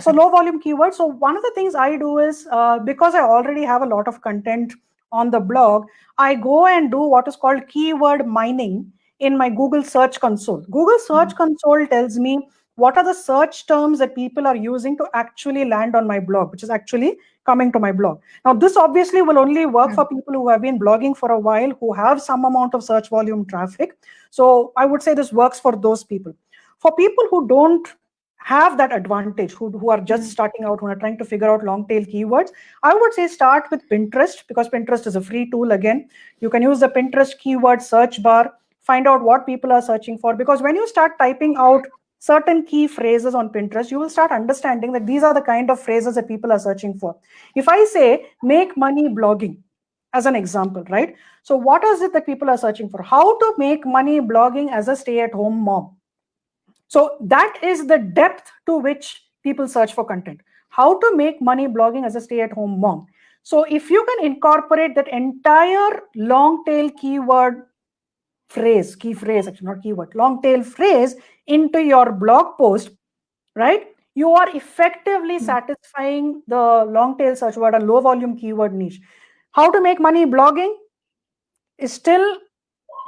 so low volume keywords. So one of the things I do is because I already have a lot of content on the blog, I go and do what is called keyword mining in my Google Search Console. Google Search Console tells me what are the search terms that people are using to actually land on my blog, which is actually coming to my blog. Now, this obviously will only work for people who have been blogging for a while, who have some amount of search volume traffic. So I would say this works for those people. For people who don't have that advantage, who are just starting out, who are trying to figure out long tail keywords, I would say start with Pinterest, because Pinterest is a free tool. Again, you can use the Pinterest keyword search bar, find out what people are searching for, because when you start typing out certain key phrases on Pinterest, you will start understanding that these are the kind of phrases that people are searching for. If I say make money blogging as an example, right? So what is it that people are searching for? How to make money blogging as a stay-at-home mom. So that is the depth to which people search for content. How to make money blogging as a stay-at-home mom. So if you can incorporate that entire long tail keyword phrase, key phrase, actually not keyword, long tail phrase into your blog post, right? You are effectively satisfying the long tail search word, a low volume keyword niche. How to make money blogging is still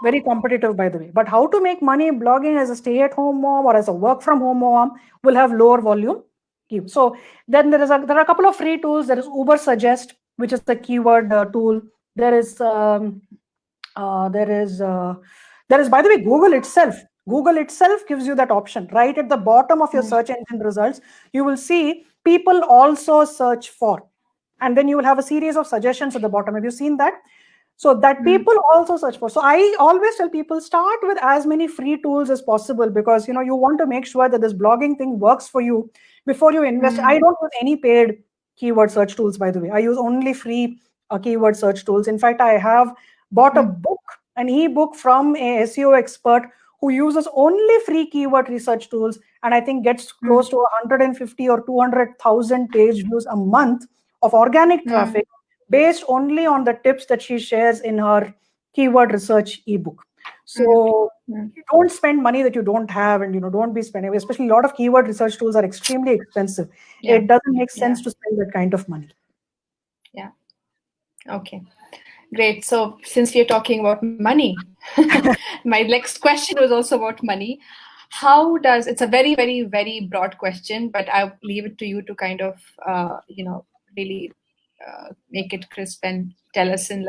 very competitive, by the way, but how to make money blogging as a stay-at-home mom or as a work-from-home mom will have lower volume. So then there are a couple of free tools. There is Uber Suggest, which is the keyword tool. There is by the way, Google itself gives you that option. Right at the bottom of your search engine results, you will see people also search for, and then you will have a series of suggestions at the bottom. Have you seen that? So that people also search for. So I always tell people, start with as many free tools as possible, because you want to make sure that this blogging thing works for you before you invest. I don't use any paid keyword search tools, by the way. I use only free keyword search tools. In fact, I have bought a book, an ebook from a SEO expert who uses only free keyword research tools, and I think gets close to 150 or 200,000 page views a month of organic traffic, based only on the tips that she shares in her keyword research ebook. So don't spend money that you don't have, and don't be spending, especially a lot of keyword research tools are extremely expensive. It doesn't make sense to spend that kind of money. Yeah. Okay. Great. So since we're talking about money, my next question was also about money. It's a very, very, very broad question, but I'll leave it to you to kind of, really make it crisp and tell us in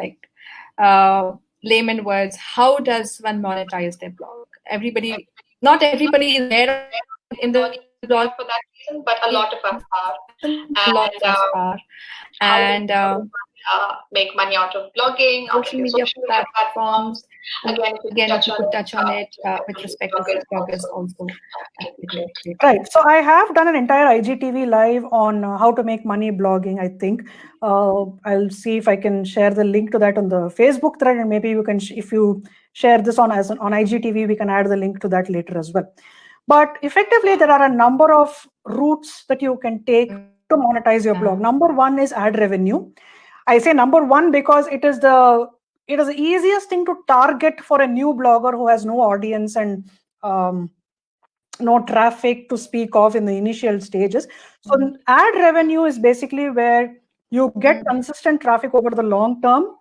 layman words, how does one monetize their blog? Not everybody is there in the blog for that reason, but a lot of us are. And make money out of blogging, social media platforms. Again, if you could touch on it with respect to bloggers also. Right. So I have done an entire IGTV live on how to make money blogging, I think. I'll see if I can share the link to that on the Facebook thread, and maybe you can, if you share this on IGTV, we can add the link to that later as well. But effectively, there are a number of routes that you can take to monetize your blog. Number one is ad revenue. I say number one because it is the easiest thing to target for a new blogger who has no audience and no traffic to speak of in the initial stages. So ad revenue is basically where you get consistent traffic over the long term,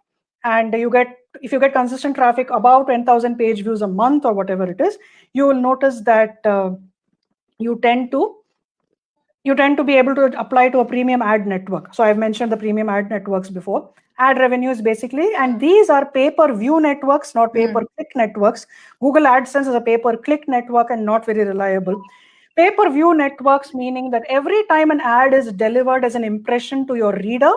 and if you get consistent traffic about 10,000 page views a month or whatever it is, you will notice that you tend to be able to apply to a premium ad network. So I've mentioned the premium ad networks before. Ad revenues basically, and these are pay-per-view networks, not pay-per-click networks. Google AdSense is a pay-per-click network and not very reliable. Pay-per-view networks, meaning that every time an ad is delivered as an impression to your reader,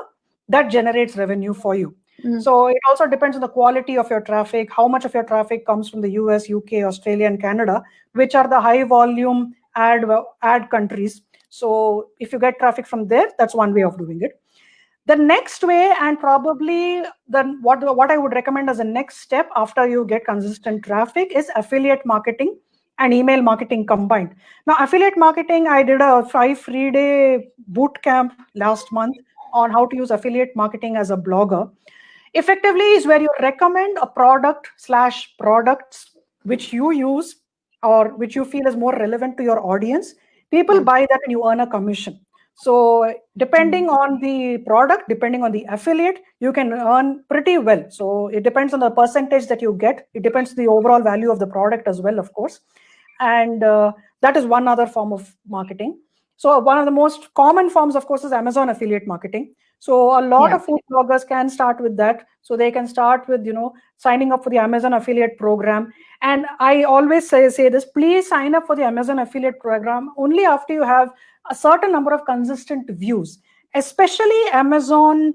that generates revenue for you. So it also depends on the quality of your traffic, how much of your traffic comes from the US, UK, Australia, and Canada, which are the high volume ad countries. So if you get traffic from there, that's one way of doing it. The next way, and probably what I would recommend as a next step after you get consistent traffic, is affiliate marketing and email marketing combined. Now, affiliate marketing, I did a 5 free day boot camp last month on how to use affiliate marketing as a blogger. Effectively is where you recommend a products which you use or which you feel is more relevant to your audience. People buy that and you earn a commission. So depending on the product, depending on the affiliate, you can earn pretty well. So it depends on the percentage that you get. It depends on the overall value of the product as well, of course. And that is one other form of marketing. So one of the most common forms, of course, is Amazon affiliate marketing. So a lot of food bloggers can start with that. So they can start with, signing up for the Amazon affiliate program. And I always say this, please sign up for the Amazon affiliate program only after you have a certain number of consistent views, especially Amazon,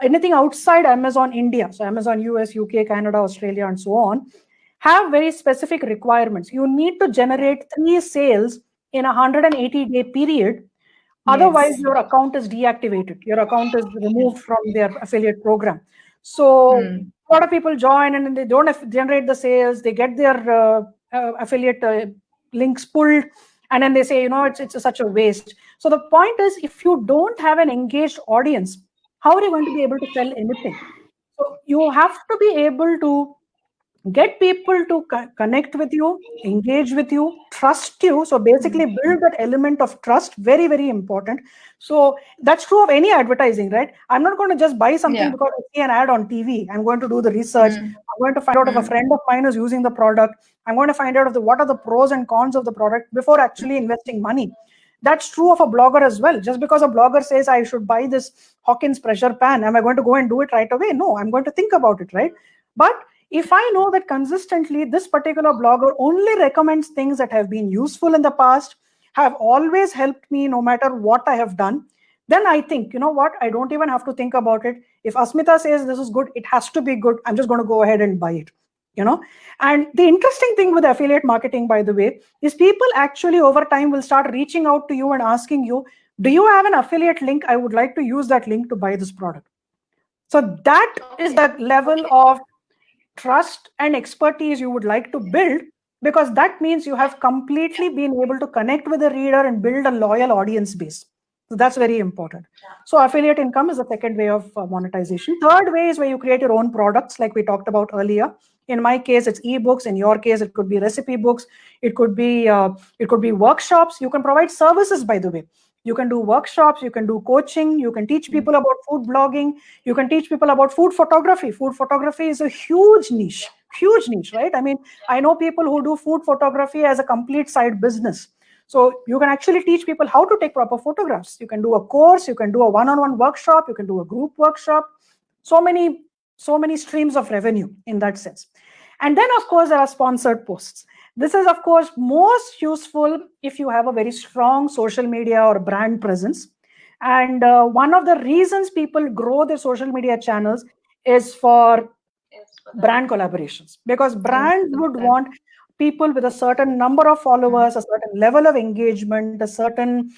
anything outside Amazon India. So Amazon US, UK, Canada, Australia, and so on, have very specific requirements. You need to generate 3 sales in a 180-day period. Otherwise, your account is deactivated. Your account is removed from their affiliate program. So a lot of people join and they don't generate the sales. They get their affiliate links pulled, and then they say, it's such a waste. So the point is, if you don't have an engaged audience, how are you going to be able to sell anything? So you have to be able to get people to connect with you, engage with you, trust you. So basically build that element of trust, very, very important. So that's true of any advertising, right? I'm not going to just buy something because I see an ad on TV. I'm going to do the research. I'm going to find out if a friend of mine is using the product. I'm going to find out what are the pros and cons of the product before actually investing money. That's true of a blogger as well. Just because a blogger says I should buy this Hawkins pressure pan, am I going to go and do it right away? No, I'm going to think about it, right? But if I know that consistently this particular blogger only recommends things that have been useful in the past, have always helped me no matter what I have done, then I think, I don't even have to think about it. If Asmita says this is good, it has to be good. I'm just going to go ahead and buy it. And the interesting thing with affiliate marketing, by the way, is people actually over time will start reaching out to you and asking you, do you have an affiliate link? I would like to use that link to buy this product. So that is the level of trust and expertise you would like to build, because that means you have completely been able to connect with the reader and build a loyal audience base. So that's very important. So affiliate income is the second way of monetization. Third way is where you create your own products, like we talked about earlier. In my case, it's ebooks. In your case, it could be recipe books. It could be workshops. You can provide services, by the way. You can do workshops, you can do coaching, you can teach people about food blogging, you can teach people about food photography. Food photography is a huge niche, right? I mean, I know people who do food photography as a complete side business. So you can actually teach people how to take proper photographs. You can do a course, you can do a one-on-one workshop, you can do a group workshop. So many streams of revenue in that sense. And then, of course, there are sponsored posts. This is, of course, most useful if you have a very strong social media or brand presence. And one of the reasons people grow their social media channels is for brand collaborations, because brands would want people with a certain number of followers, a certain level of engagement, a certain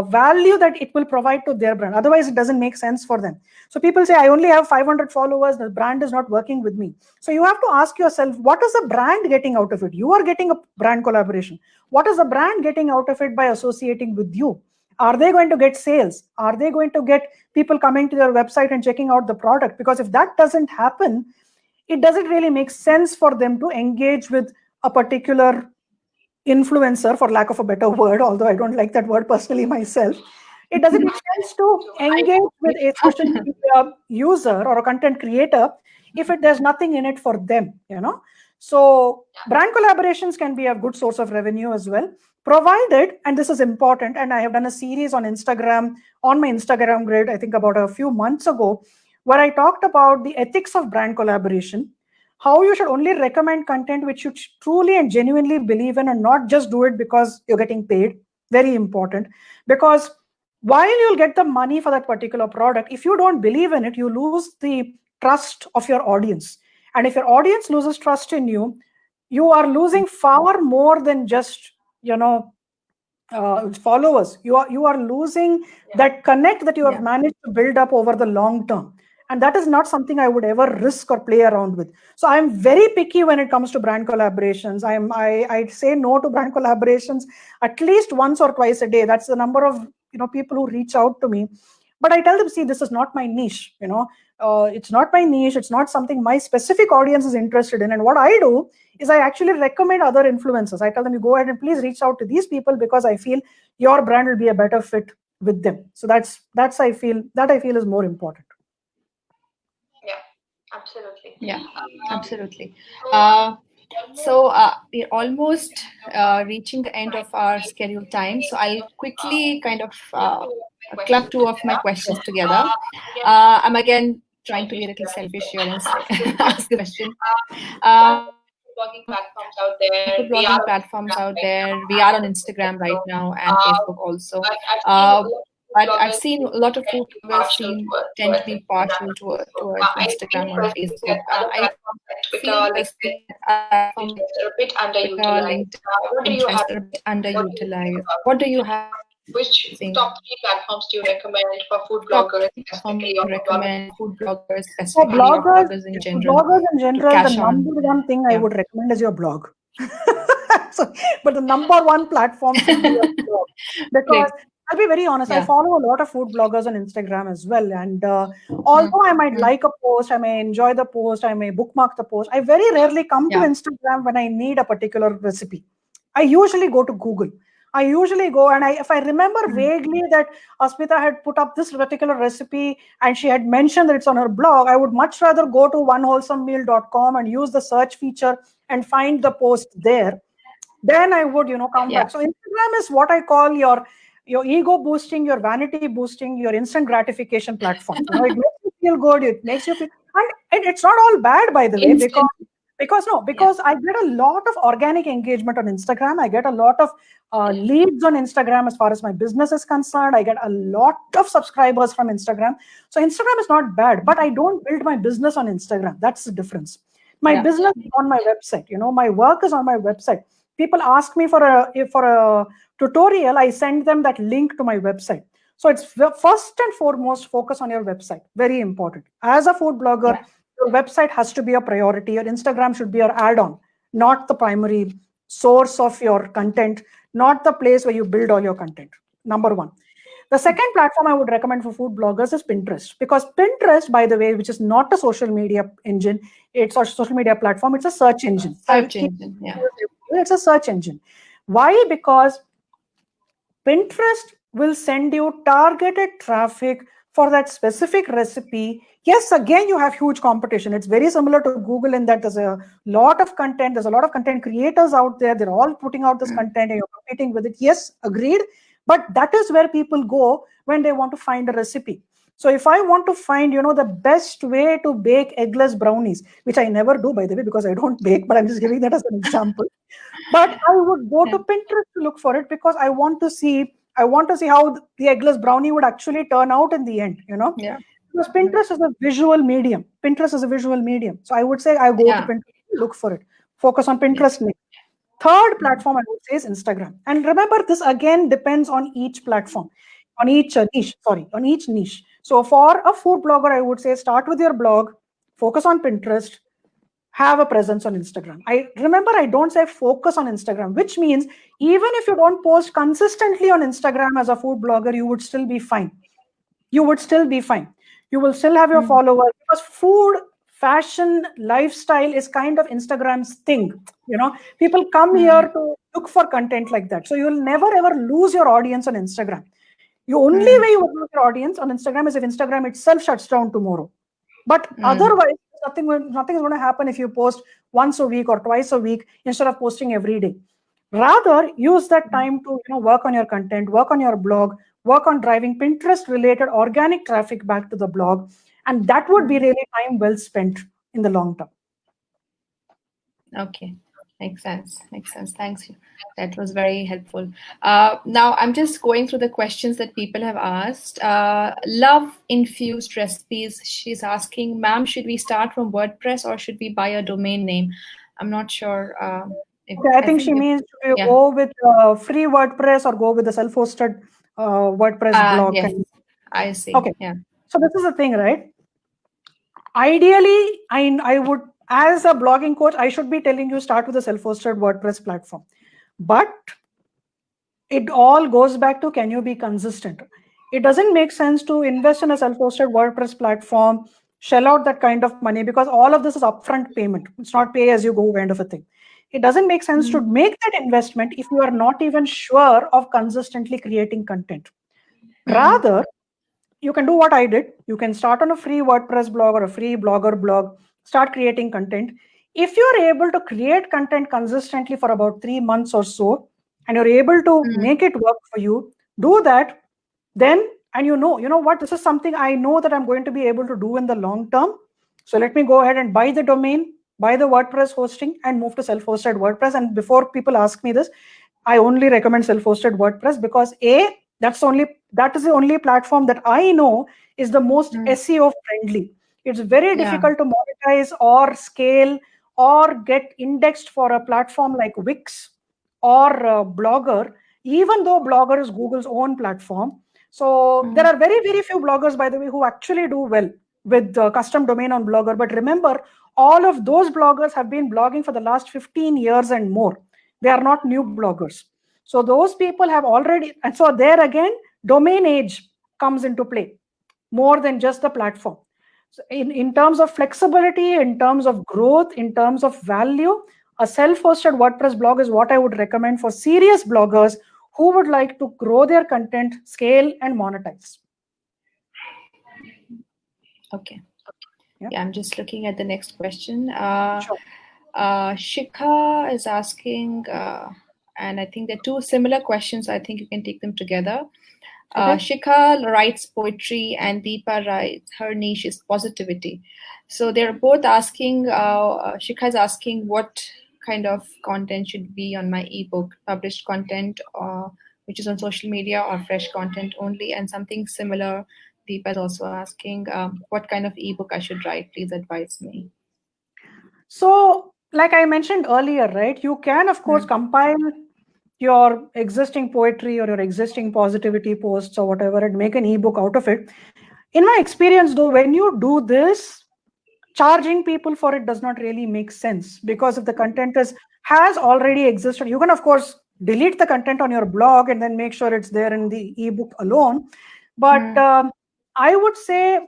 value that it will provide to their brand. Otherwise, it doesn't make sense for them. So people say, I only have 500 followers, the brand is not working with me. So you have to ask yourself, what is the brand getting out of it? You are getting a brand collaboration. What is the brand getting out of it by associating with you? Are they going to get sales? Are they going to get people coming to their website and checking out the product? Because if that doesn't happen, it doesn't really make sense for them to engage with a particular influencer, for lack of a better word, although I don't like that word personally myself. it doesn't make sense to engage with a social media user or a content creator if there's nothing in it for them, So brand collaborations can be a good source of revenue as well, provided, and this is important, and I have done a series on Instagram, on my Instagram grid, I think about a few months ago, where I talked about the ethics of brand collaboration, how you should only recommend content which you truly and genuinely believe in and not just do it because you're getting paid. Very important, because while you'll get the money for that particular product, if you don't believe in it, you lose the trust of your audience. And if your audience loses trust in you, you are losing far more than just, followers. You are losing that connect that you have managed to build up over the long term. And that is not something I would ever risk or play around with. So I'm very picky when it comes to brand collaborations. I say no to brand collaborations at least once or twice a day. That's the number of people who reach out to me. But I tell them, see, this is not my niche. It's not my niche. It's not something my specific audience is interested in. And what I do is I actually recommend other influencers. I tell them, you go ahead and please reach out to these people because I feel your brand will be a better fit with them. So that's I feel is more important. Absolutely. Yeah, absolutely. So we're almost reaching the end of our scheduled time. So I'll quickly kind of clump two of my questions together. I'm again trying to be a little selfish here and ask the question. Blogging platforms out there. Blogging platforms out there. We are on Instagram right now and Facebook also. But I've seen a lot of food bloggers tend to be partial towards Instagram or Facebook. I feel like platforms are a bit underutilized. Pinterest are a bit underutilized. What do you have? Which top 3 platforms do you recommend for food bloggers? Food bloggers, for bloggers, in general. The number one thing I would recommend is your blog. But the number one platform should be your blog, because I'll be very honest, I follow a lot of food bloggers on Instagram as well. And although I might like a post, I may enjoy the post, I may bookmark the post, I very rarely come to Instagram when I need a particular recipe. I usually go to Google. I usually go and if I remember vaguely that Asmita had put up this particular recipe and she had mentioned that it's on her blog, I would much rather go to OneWholesomeMeal.com and use the search feature and find the post there. Then I would, come back. So Instagram is what I call your ego boosting, your vanity boosting, your instant gratification platform. It makes you feel good. It makes you feel, and it's not all bad, by the way, because I get a lot of organic engagement on Instagram. I get a lot of leads on Instagram as far as my business is concerned. I get a lot of subscribers from Instagram. So Instagram is not bad, but I don't build my business on Instagram. That's the difference. My business is on my website. My work is on my website. People ask me for a tutorial, I send them that link to my website. So it's first and foremost, focus on your website. Very important. As a food blogger, your website has to be a priority. Your Instagram should be your add-on, not the primary source of your content, not the place where you build all your content. Number one. The second platform I would recommend for food bloggers is Pinterest, because Pinterest, by the way, which is not a social media engine, it's a social media platform, it's a search engine. It's a search engine. Why? Because Pinterest will send you targeted traffic for that specific recipe. Yes, again, you have huge competition. It's very similar to Google in that there's a lot of content. There's a lot of content creators out there. They're all putting out this content and you're competing with it. Yes, agreed. But that is where people go when they want to find a recipe. So if I want to find, the best way to bake eggless brownies, which I never do, by the way, because I don't bake, but I'm just giving that as an example. But I would go to Pinterest to look for it because I want to see how the eggless brownie would actually turn out in the end, Because Pinterest is a visual medium. So I would say I go to Pinterest to look for it. Focus on Pinterest next. Third platform I would say is Instagram. And remember, this again depends on each platform, on each niche. So for a food blogger, I would say start with your blog, focus on Pinterest, have a presence on Instagram. I don't say focus on Instagram, which means even if you don't post consistently on Instagram as a food blogger, you would still be fine. You will still have your followers, because food, fashion, lifestyle is kind of Instagram's thing. People come here to look for content like that. So you will never ever lose your audience on Instagram. You only way you work with your audience on Instagram is if Instagram itself shuts down tomorrow. But otherwise, nothing is going to happen if you post once a week or twice a week instead of posting every day. Rather, use that time to work on your content, work on your blog, work on driving Pinterest-related organic traffic back to the blog, and that would be really time well spent in the long term. Okay, makes sense. Makes sense. Thanks. That was very helpful. Now I'm just going through the questions that people have asked. Love infused recipes. She's asking, ma'am, should we start from WordPress or should we buy a domain name? I'm not sure. I think she means should you go with free WordPress or go with the self-hosted WordPress blog? Yes, I see. Okay. Yeah. So this is the thing, right? Ideally, I would, as a blogging coach, I should be telling you start with a self-hosted WordPress platform. But it all goes back to, can you be consistent? It doesn't make sense to invest in a self-hosted WordPress platform, shell out that kind of money, because all of this is upfront payment. It's not pay as you go kind of a thing. It doesn't make sense to make that investment if you are not even sure of consistently creating content. Rather, you can do what I did. You can start on a free WordPress blog or a free Blogger blog, start creating content. If you're able to create content consistently for about 3 months or so, and you're able to make it work for you, do that. Then, and you know what, this is something I know that I'm going to be able to do in the long term. So let me go ahead and buy the domain, buy the WordPress hosting, and move to self-hosted WordPress. And before people ask me this, I only recommend self-hosted WordPress because that is the only platform that I know is the most SEO friendly. It's very difficult to monetize or scale or get indexed for a platform like Wix or Blogger, even though Blogger is Google's own platform. So there are very, very few bloggers, by the way, who actually do well with the custom domain on Blogger. But remember, all of those bloggers have been blogging for the last 15 years and more. They are not new bloggers. So those people have already, and so there again, domain age comes into play more than just the platform. So in terms of flexibility, in terms of growth, in terms of value, a self-hosted WordPress blog is what I would recommend for serious bloggers who would like to grow their content, scale, and monetize. Okay. Yeah, I'm just looking at the next question. Sure. Shikha is asking, and I think they're two similar questions. I think you can take them together. Okay. Shikha writes poetry and Deepa writes, her niche is positivity. So they're both asking, Shikha is asking what kind of content should be on my ebook, published content, which is on social media, or fresh content only, and something similar. Deepa is also asking what kind of ebook I should write. Please advise me. So, like I mentioned earlier, right, you can, of course, compile your existing poetry or your existing positivity posts or whatever and make an ebook out of it. In my experience, though, when you do this, charging people for it does not really make sense, because if the content has already existed, you can, of course, delete the content on your blog and then make sure it's there in the ebook alone. But I would say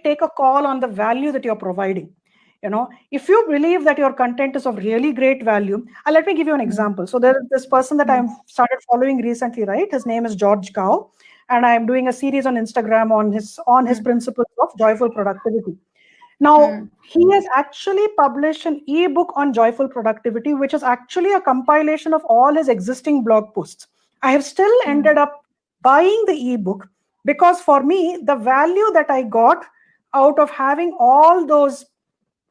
take a call on the value that you're providing. If you believe that your content is of really great value, let me give you an example. So there's this person that I've started following recently, right? His name is George Cow, and I'm doing a series on Instagram on his principles of joyful productivity. Now, he has actually published an ebook on joyful productivity, which is actually a compilation of all his existing blog posts. I have still ended up buying the ebook because for me, the value that I got out of having all those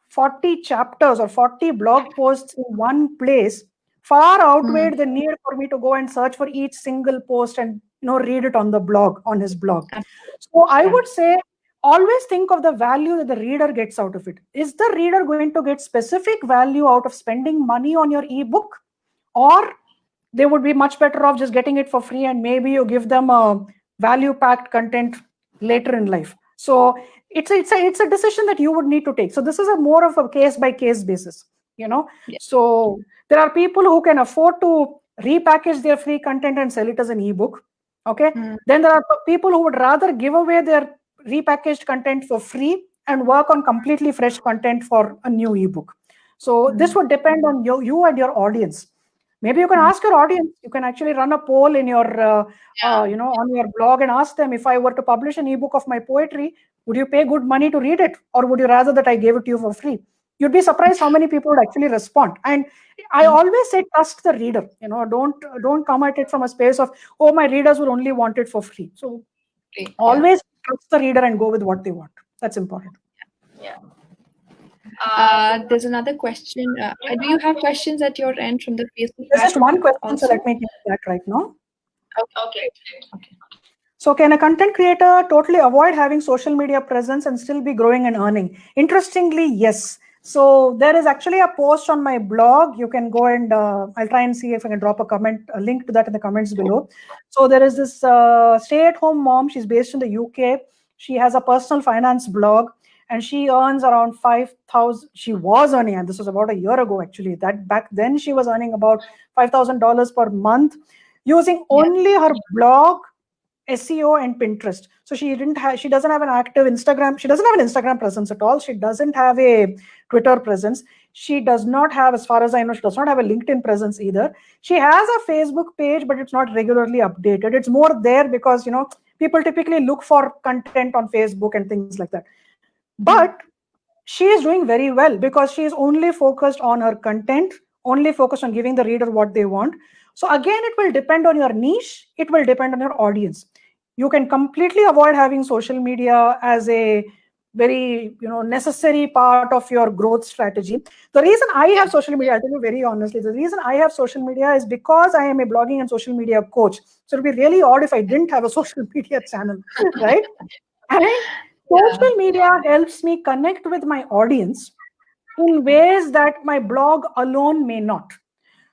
40 chapters or 40 blog posts in one place far outweighed the need for me to go and search for each single post and read it on his blog. So I would say always think of the value that the reader gets out of it. Is the reader going to get specific value out of spending money on your ebook, or they would be much better off just getting it for free and maybe you give them a value packed content later in life? So it's a decision that you would need to take. So this is more of a case by case basis, So there are people who can afford to repackage their free content and sell it as an ebook. Okay. Then there are people who would rather give away their repackaged content for free and work on completely fresh content for a new ebook. So this would depend on you and your audience. Maybe you can ask your audience. You can actually run a poll in your, on your blog and ask them, if I were to publish an ebook of my poetry, would you pay good money to read it, or would you rather that I gave it to you for free? You'd be surprised how many people would actually respond. And I always say, trust the reader. Don't come at it from a space of, oh, my readers will only want it for free. So always trust the reader and go with what they want. That's important. Yeah. There's another question. Do you have questions at your end from the Facebook? There's just one question, so let me take that right now. Okay. So can a content creator totally avoid having social media presence and still be growing and earning? Interestingly, yes. So there is actually a post on my blog. You can go and I'll try and see if I can drop a link to that in the comments below. So there is this stay-at-home mom. She's based in the UK. She has a personal finance blog, and she earns around 5,000. She was earning, and this was about a year ago actually, that back then she was earning about $5,000 per month using only her blog, SEO, and Pinterest. So she doesn't have an active Instagram. She doesn't have an Instagram presence at all. She doesn't have a Twitter presence. She does not have, as far as I know, she does not have a LinkedIn presence either. She has a Facebook page, but it's not regularly updated. It's more there because, people typically look for content on Facebook and things like that. But she is doing very well because she is only focused on her content, only focused on giving the reader what they want. So again, it will depend on your niche. It will depend on your audience. You can completely avoid having social media as a very necessary part of your growth strategy. The reason I have social media, I'll tell you very honestly, the reason I have social media is because I am a blogging and social media coach. So it would be really odd if I didn't have a social media channel, right? And social media helps me connect with my audience in ways that my blog alone may not.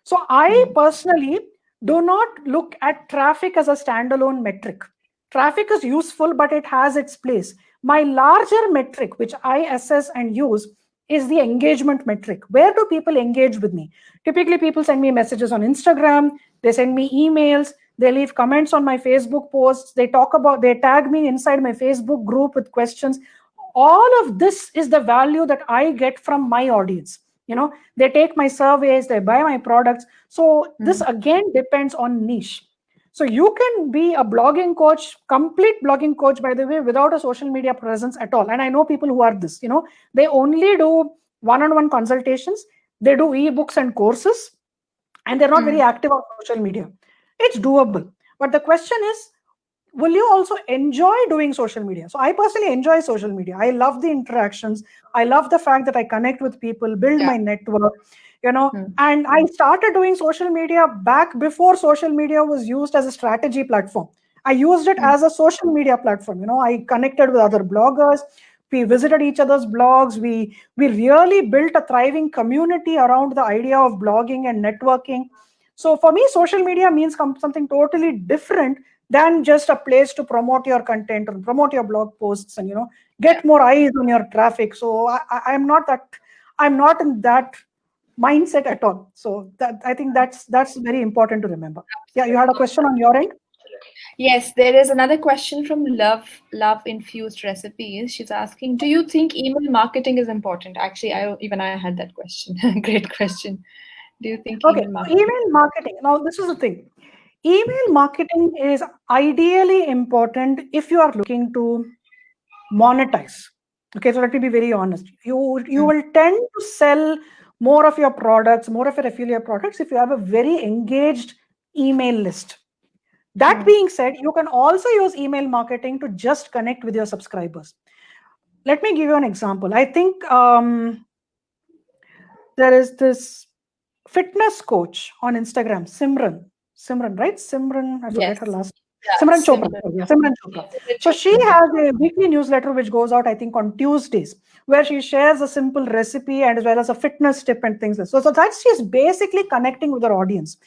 So I personally do not look at traffic as a standalone metric. Traffic is useful, but it has its place. My larger metric, which I assess and use, is the engagement metric. Where do people engage with me? Typically, people send me messages on Instagram, they send me emails, they leave comments on my Facebook posts, they tag me inside my Facebook group with questions. All of this is the value that I get from my audience. They take my surveys, they buy my products. So this again depends on niche. So you can be a blogging coach, complete blogging coach, by the way, without a social media presence at all. And I know people who are this, they only do one-on-one consultations, they do ebooks and courses, and they're not very active on social media. It's doable. But the question is, will you also enjoy doing social media? So I personally enjoy social media. I love the interactions. I love the fact that I connect with people, build my network, and I started doing social media back before social media was used as a strategy platform. I used it as a social media platform. I connected with other bloggers. We visited each other's blogs. We really built a thriving community around the idea of blogging and networking. So for me, social media means something totally different than just a place to promote your content or promote your blog posts and get more eyes on your traffic. So I'm not in that mindset at all. So I think that's very important to remember. Yeah, you had a question on your end? Yes, there is another question from Love Infused Recipes. She's asking, do you think email marketing is important? Actually, I had that question. Great question. Do you think email marketing? Now, this is the thing. Email marketing is ideally important if you are looking to monetize. Okay, so let me be very honest. You will tend to sell more of your products, more of your affiliate products, if you have a very engaged email list. That being said, you can also use email marketing to just connect with your subscribers. Let me give you an example. I think there is this fitness coach on Instagram, Simran, right? Simran, I forget her last. Simran Chopra. Simran Chopra. So she has a weekly newsletter which goes out, I think, on Tuesdays, where she shares a simple recipe and as well as a fitness tip and things. So that's, she's basically connecting with her audience.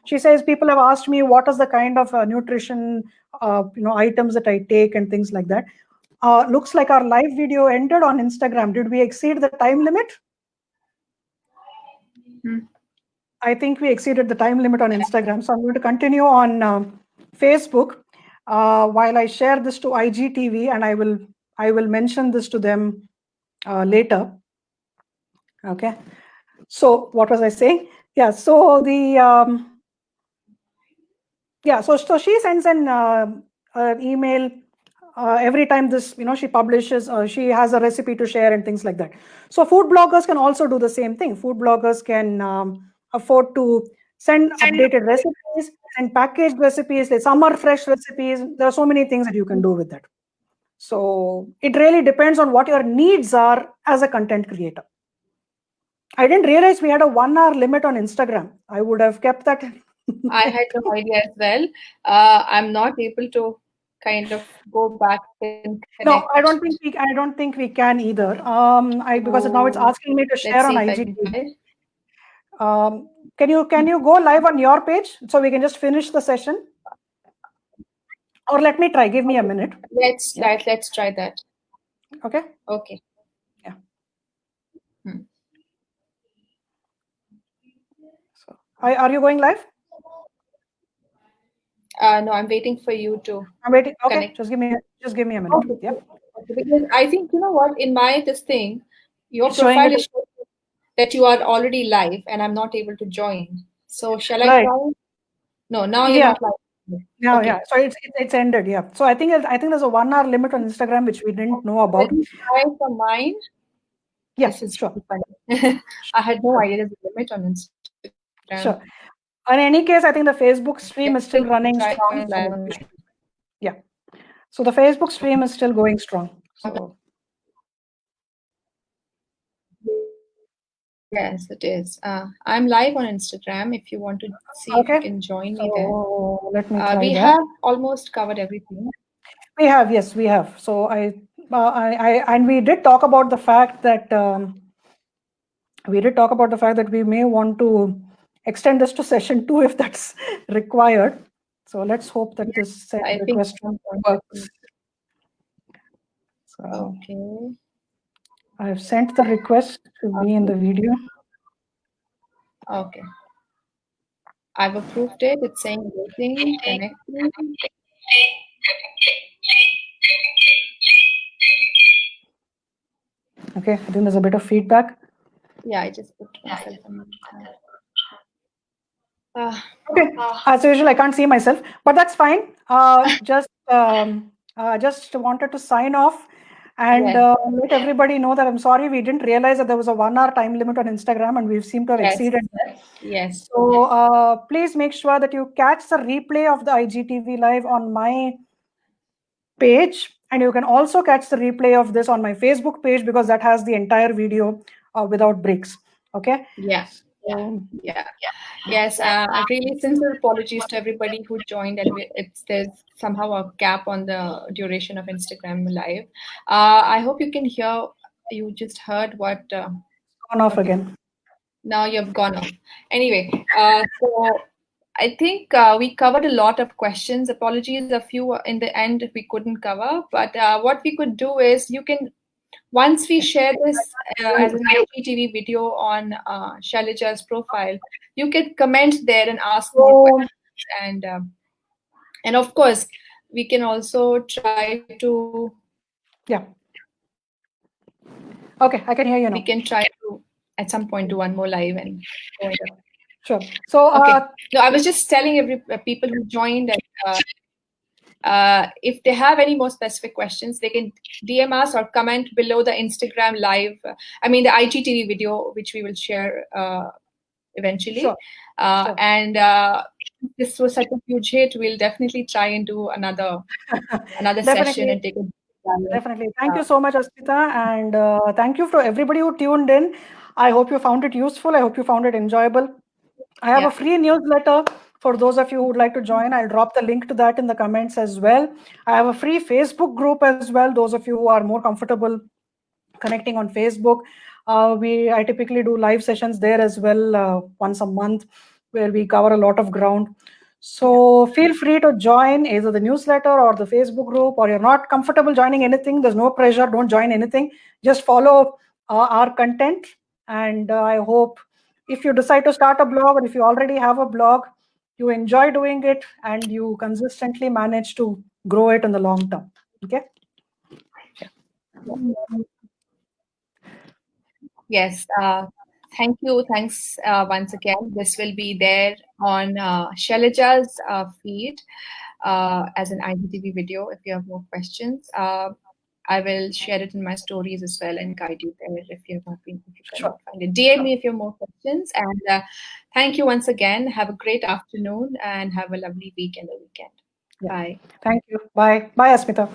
She says, people have asked me what is the kind of nutrition items that I take and things like that. Looks like our live video ended on Instagram. Did we exceed the time limit? I think we exceeded the time limit on Instagram. So I'm going to continue on Facebook while I share this to IGTV, and I will mention this to them later. Okay. So what was I saying? Yeah. So the yeah. So she sends an email every time this she publishes. She has a recipe to share and things like that. So food bloggers can also do the same thing. Food bloggers can afford to send updated recipes and packaged recipes. Like some are fresh recipes. There are so many things that you can do with that. So it really depends on what your needs are as a content creator. I didn't realize we had a 1 hour limit on Instagram. I would have kept that. I had no idea as well. I'm not able to kind of go back and connect. No, I don't think we can either. Because now it's asking me to Let's share see on if I can IGTV. try. Can you go live on your page so we can just finish the session? Or let me try. Give me a minute. Let's try that. Okay. Okay. Yeah. So, are you going live? No, I'm waiting for you to. I'm waiting. Okay. Connect. Just give me a minute. Okay. Yeah. Okay, because I think you know what, in my this thing, your It's showing profile it. is showing that you are already live and I'm not able to join. So shall I Right. try? No, now you're Yeah. not live. No, Okay. yeah. So it's ended. Yeah. So I think there's a 1 hour limit on Instagram which we didn't know about. Let me try for mine. Yeah. This is sure. funny. I had no idea there's a limit on Instagram. Sure. In any case, I think the Facebook stream is still running Try strong. live So, online. yeah. So the Facebook stream is still going strong. So Yes, it is. I'm live on Instagram. If you want to see if you can join me there. so let me try We that. have almost covered everything. We have, yes, we have. So and we did talk about the fact that we may want to extend this to session 2 if that's required. So let's hope that this request works. So Okay. I've sent the request to be in the video. Okay. I've approved it. It's saying waiting, connecting. Okay, I think there's a bit of feedback. Yeah, I just put myself on. Okay, as usual, I can't see myself, but that's fine. Just wanted to sign off and let everybody know that I'm sorry we didn't realize that there was a 1 hour time limit on Instagram and we seem to have exceeded that. Yes. So please make sure that you catch the replay of the IGTV live on my page, and you can also catch the replay of this on my Facebook page because that has the entire video without breaks. Okay. Yeah. Yes. Really sincere apologies to everybody who joined, and there's somehow a cap on the duration of Instagram live. I hope you can hear. You just heard what. Gone off again. Now you've gone off. Anyway, so I think we covered a lot of questions. Apologies, a few in the end we couldn't cover. But what we could do is once we share this as an IGTV video on Shailaja's profile, you can comment there and ask more questions. And of course, we can also try to. Yeah. Okay, I can hear you now. We can try to at some point do one more live and go into. Sure. So okay. No, I was just telling people who joined that if they have any more specific questions, they can DM us or comment below the Instagram live. The IGTV video, which we will share eventually. Sure. And this was such a huge hit. We'll definitely try and do another session and take it. Definitely. Thank you so much, Asmita. And thank you for everybody who tuned in. I hope you found it useful. I hope you found it enjoyable. I have a free newsletter for those of you who would like to join. I'll drop the link to that in the comments as well. I have a free Facebook group as well. Those of you who are more comfortable connecting on Facebook. I typically do live sessions there as well once a month where we cover a lot of ground. So feel free to join either the newsletter or the Facebook group, or you're not comfortable joining anything. There's no pressure. Don't join anything. Just follow our content. And I hope if you decide to start a blog, or if you already have a blog, you enjoy doing it and you consistently manage to grow it in the long term. Okay. Yes. thank you. Thanks once again. This will be there on Shailaja's feed as an IGTV video if you have more questions. I will share it in my stories as well and guide you there if you cannot find it. DM me if you have more questions. And thank you once again. Have a great afternoon and have a lovely week and a weekend. Yeah. Bye. Thank you. Bye. Bye, Asmita.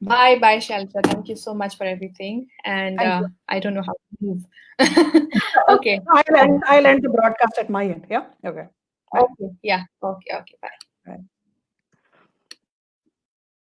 Bye, Shailaja. Thank you so much for everything. And I don't know how to move. Okay. I'll end the broadcast at my end. Yeah. Okay. Bye. Okay. Yeah. Okay. Bye. Bye.